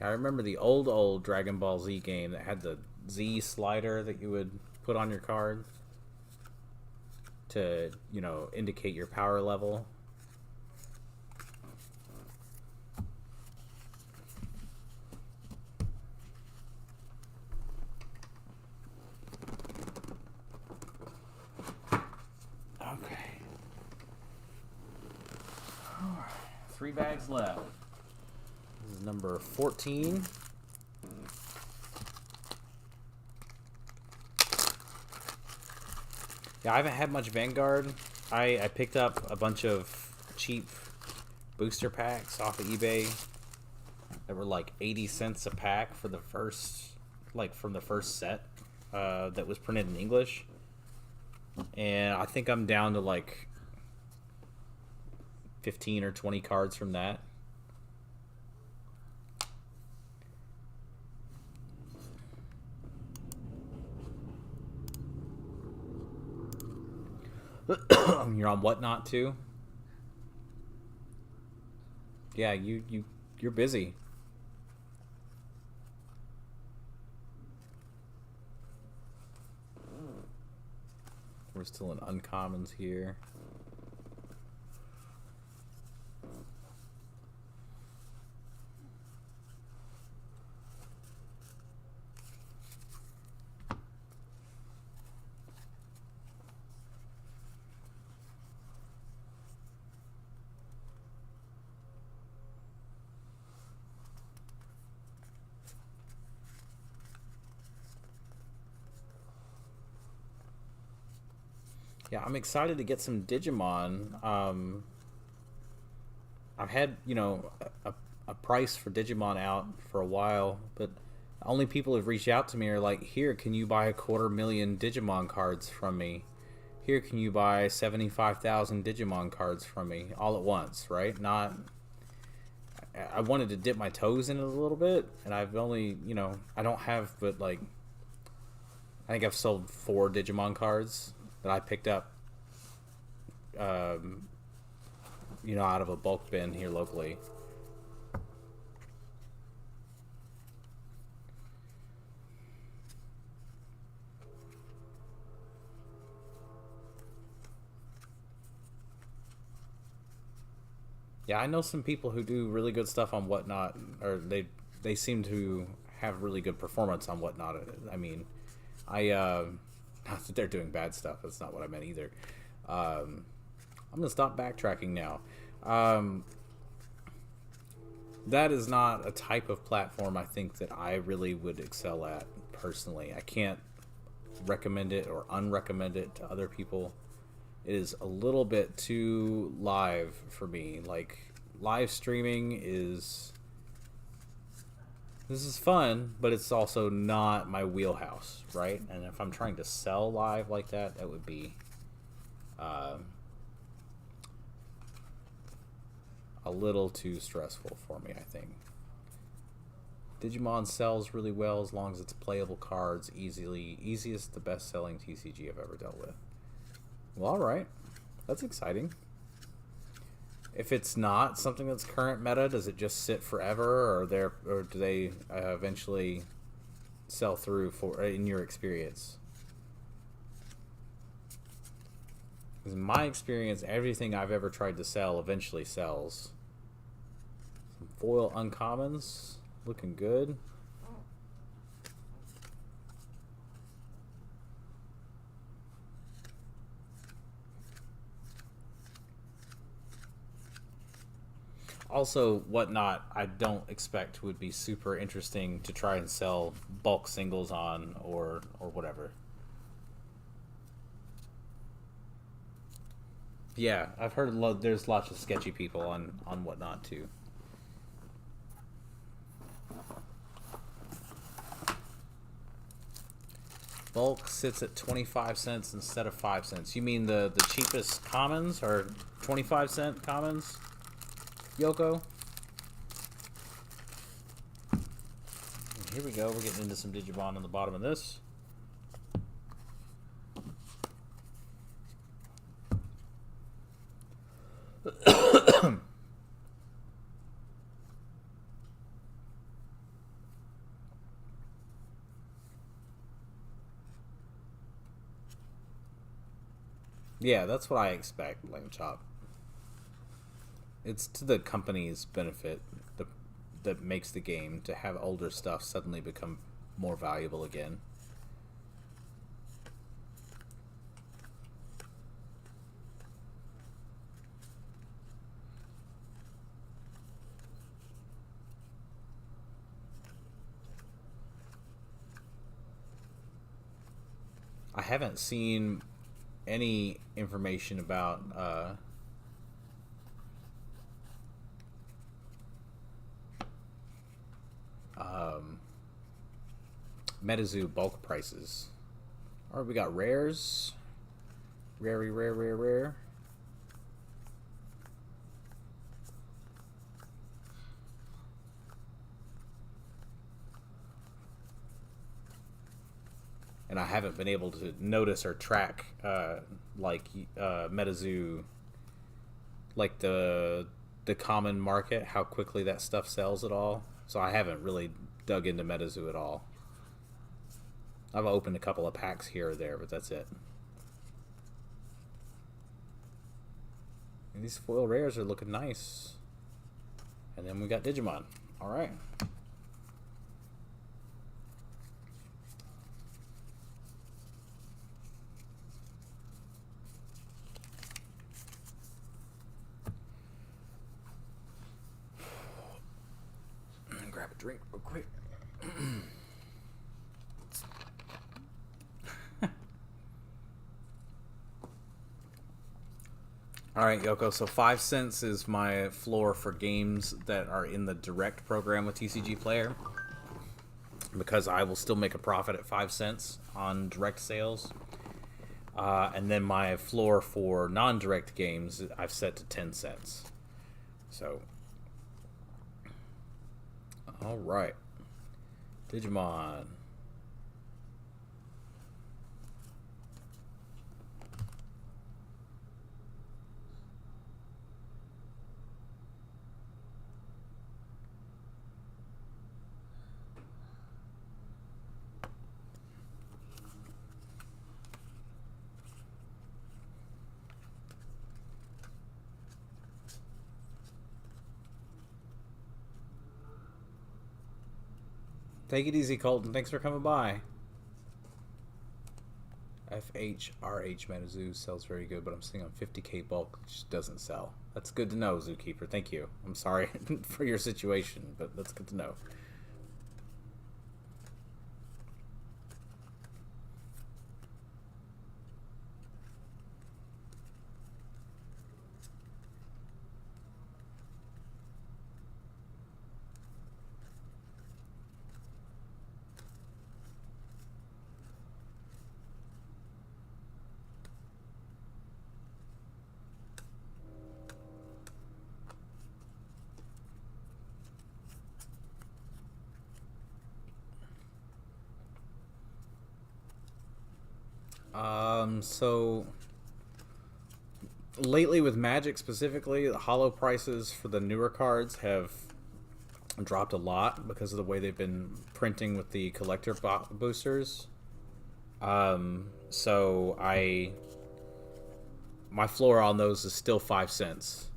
I remember the old Dragon Ball Z game that had the Z slider that you would put on your card to, you know, indicate your power level. Okay. All right. 3 bags left. This is number 14. Yeah, I haven't had much Vanguard. I picked up a bunch of cheap booster packs off of eBay that were like 80 cents a pack for the first, like from the first set that was printed in English. And I think I'm down to like 15 or 20 cards from that. You're on Whatnot too? Yeah, you're busy. We're still in uncommons here. Yeah, I'm excited to get some Digimon. I've had, you know, a price for Digimon out for a while, but the only people who've reached out to me are like, here, can you buy 250,000 Digimon cards from me? Here, can you buy 75,000 Digimon cards from me all at once, right? Not, I wanted to dip my toes in it a little bit, and I've only, I don't have, but like, I think I've sold 4 Digimon cards that I picked up, out of a bulk bin here locally. Yeah, I know some people who do really good stuff on Whatnot, or they seem to have really good performance on Whatnot. I mean, not that they're doing bad stuff. That's not what I meant either. I'm gonna stop backtracking now. That is not a type of platform I think that I really would excel at personally. I can't recommend it or unrecommend it to other people. It is a little bit too live for me. Like, live streaming this is fun, but it's also not my wheelhouse, right? And if I'm trying to sell live like that, that would be a little too stressful for me, I think. Digimon sells really well as long as it's playable cards, easiest, the best-selling TCG I've ever dealt with. Well, alright. That's exciting. If it's not something that's current meta, does it just sit forever, or do they eventually sell through in your experience? Because in my experience, everything I've ever tried to sell eventually sells. Some foil uncommons, looking good. Also, Whatnot, I don't expect would be super interesting to try and sell bulk singles on or whatever. Yeah, I've heard there's lots of sketchy people on Whatnot too. Bulk sits at 25 cents instead of 5 cents. You mean the cheapest commons are 25-cent commons? Yoko. Here we go. We're getting into some Digimon on the bottom of this. Yeah, that's what I expect, Lamb Chop. It's to the company's benefit that makes the game to have older stuff suddenly become more valuable again. I haven't seen any information about MetaZoo bulk prices. Alright, we got rares. Rare. And I haven't been able to notice or track MetaZoo, like the common market, how quickly that stuff sells at all. So I haven't really dug into MetaZoo at all. I've opened a couple of packs here or there, but that's it. And these foil rares are looking nice. And then we got Digimon. Alright. Grab a drink real quick. Alright, Yoko, so 5 cents is my floor for games that are in the direct program with TCG Player, because I will still make a profit at 5 cents on direct sales. And then my floor for non-direct games I've set to 10 cents. So All right. Digimon. Take it easy, Colton. Thanks for coming by. FHRH Metazu sells very good, but I'm sitting on 50k bulk, which doesn't sell. That's good to know, Zookeeper. Thank you. I'm sorry for your situation, but that's good to know. So lately with Magic specifically, the holo prices for the newer cards have dropped a lot because of the way they've been printing with the collector boosters. So my floor on those is still 5 cents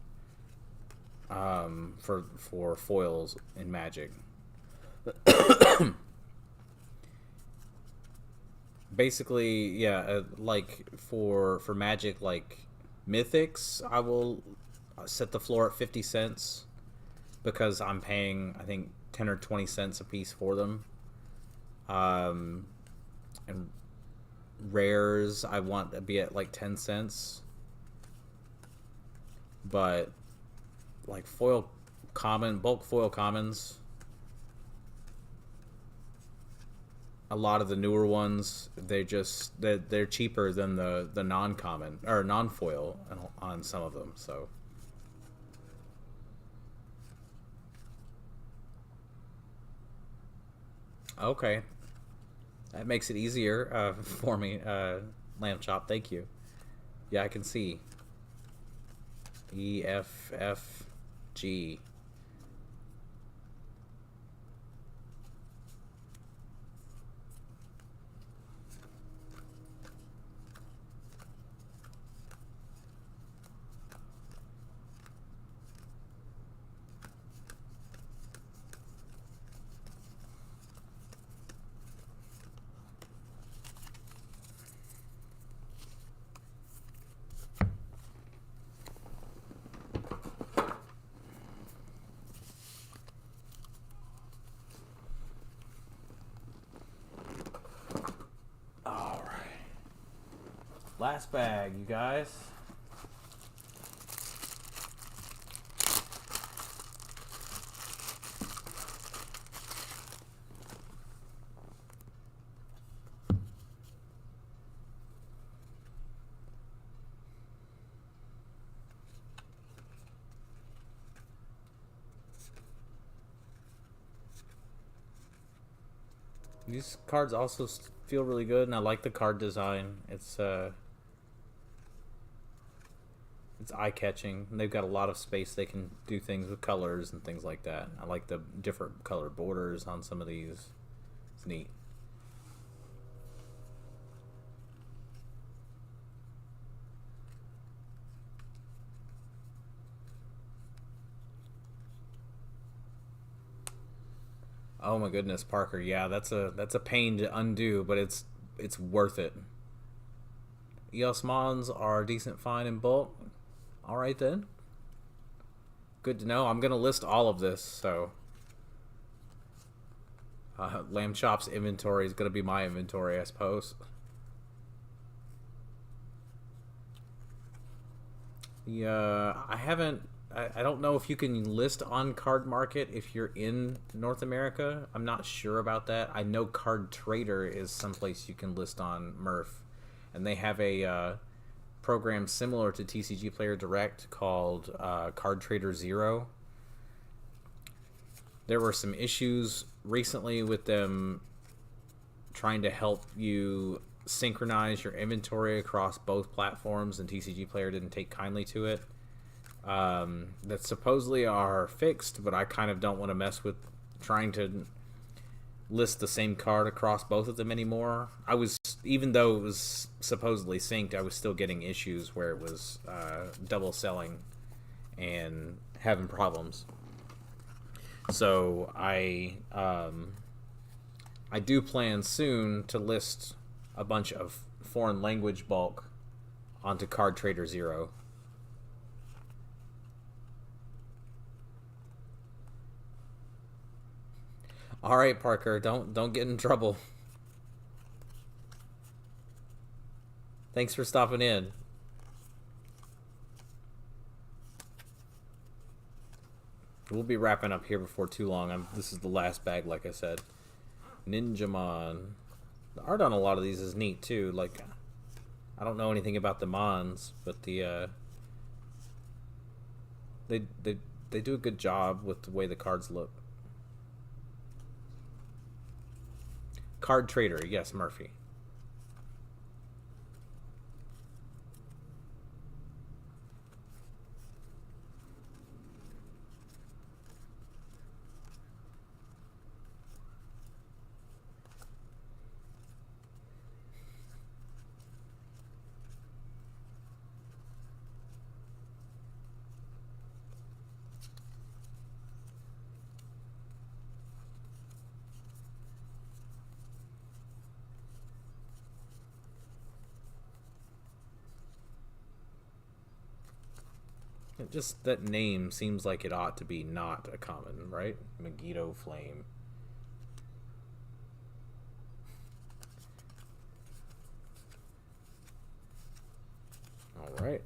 for foils in Magic. Basically, yeah, like for Magic, like Mythics, I will set the floor at 50 cents because I'm paying, I think, 10 or 20 cents a piece for them. And rares, I want to be at like 10 cents. But like bulk foil commons, a lot of the newer ones, they're cheaper than the non-common or non-foil on some of them. So okay, that makes it easier for me. Lamb Chop, thank you. Yeah, I can see EFFG. Last bag, you guys. These cards also feel really good, and I like the card design. It's eye-catching. They've got a lot of space. They can do things with colors and things like that. I like the different color borders on some of these. It's neat. Oh my goodness, Parker. Yeah, that's a pain to undo, but it's worth it. Eosmons are decent fine in bulk. All right then. Good to know. I'm gonna list all of this. So, Lamb Chop's inventory is gonna be my inventory, I suppose. Yeah, I don't know if you can list on Card Market if you're in North America. I'm not sure about that. I know Card Trader is someplace you can list on Murph, and they have a program similar to TCG Player Direct called Card Trader Zero. there were some issues recently with them trying to help you synchronize your inventory across both platforms, and TCG Player didn't take kindly to it. That supposedly are fixed, but I kind of don't want to mess with trying to list the same card across both of them anymore. Even though it was supposedly synced, I was still getting issues where it was double selling and having problems. So I do plan soon to list a bunch of foreign language bulk onto Card Trader Zero. All right, Parker, don't get in trouble. Thanks for stopping in. We'll be wrapping up here before too long. This is the last bag, like I said. Ninjamon. The art on a lot of these is neat too. Like, I don't know anything about the Mons, but the they do a good job with the way the cards look. Card Trader, yes, Murphy. Just that name seems like it ought to be not a common, right? Megiddo Flame. Alright.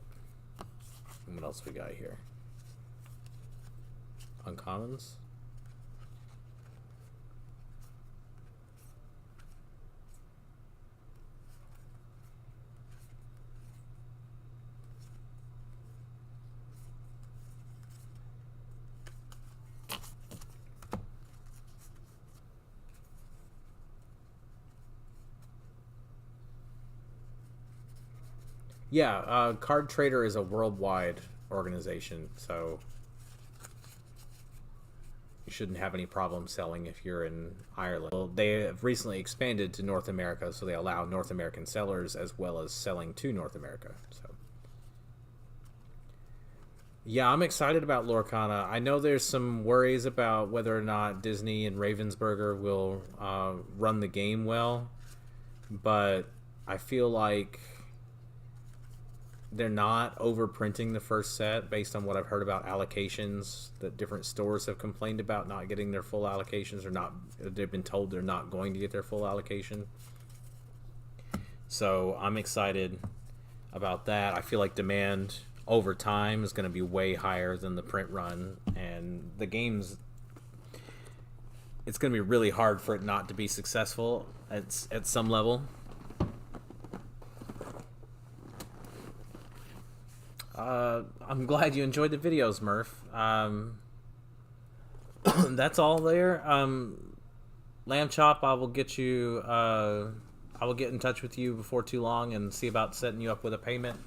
What else we got here? Uncommons? Yeah, Card Trader is a worldwide organization, so you shouldn't have any problem selling if you're in Ireland. Well, they have recently expanded to North America, so they allow North American sellers as well as selling to North America. So, yeah, I'm excited about Lorcana. I know there's some worries about whether or not Disney and Ravensburger will run the game well, but I feel like they're not overprinting the first set based on what I've heard about allocations that different stores have complained about not getting their full allocations, or not, they've been told they're not going to get their full allocation. So I'm excited about that. I feel like demand over time is going to be way higher than the print run, and the game's, it's going to be really hard for it not to be successful at some level. I'm glad you enjoyed the videos, Murph. That's all there. Lamb Chop, I will get you. I will get in touch with you before too long and see about setting you up with a payment.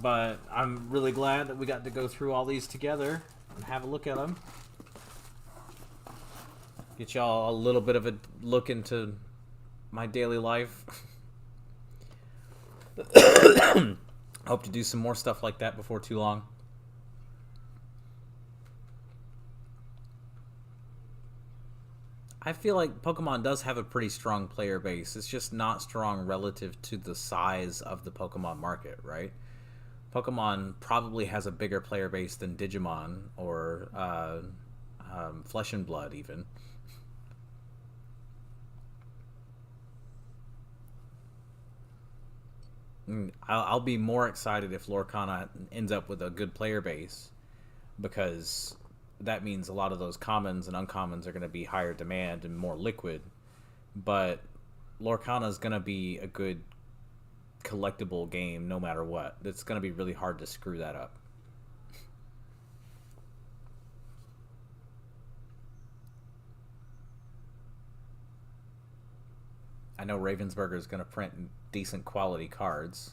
But I'm really glad that we got to go through all these together and have a look at them. Get y'all a little bit of a look into my daily life. Hope to do some more stuff like that before too long. I feel like Pokemon does have a pretty strong player base. It's just not strong relative to the size of the Pokemon market, right? Pokemon probably has a bigger player base than Digimon or Flesh and Blood even. I'll be more excited if Lorcana ends up with a good player base, because that means a lot of those commons and uncommons are going to be higher demand and more liquid. But Lorcana is going to be a good collectible game no matter what. It's going to be really hard to screw that up. I know Ravensburger is going to print decent quality cards.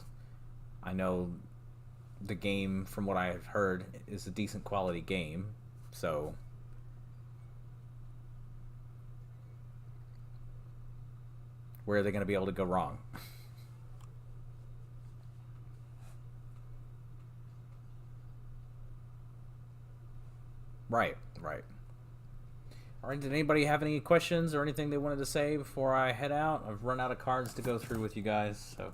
I know the game, from what I've heard, is a decent quality game. So where are they going to be able to go wrong? Right, right. All right, did anybody have any questions or anything they wanted to say before I head out? I've run out of cards to go through with you guys, so.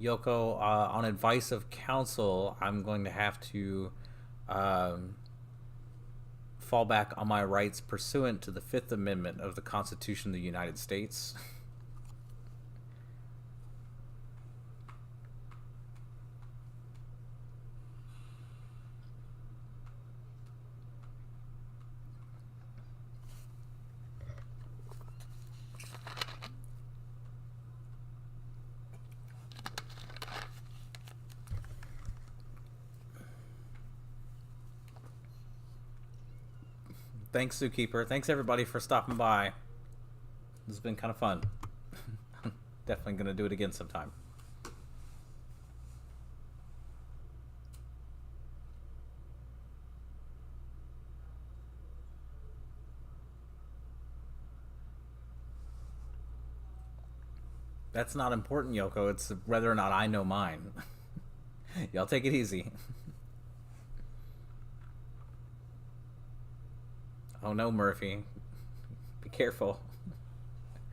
Yoko, on advice of counsel, I'm going to have to fall back on my rights pursuant to the Fifth Amendment of the Constitution of the United States. Thanks, Zookeeper. Thanks, everybody, for stopping by. This has been kind of fun. Definitely going to do it again sometime. That's not important, Yoko. It's whether or not I know mine. Y'all take it easy. Oh no, Murphy. Be careful.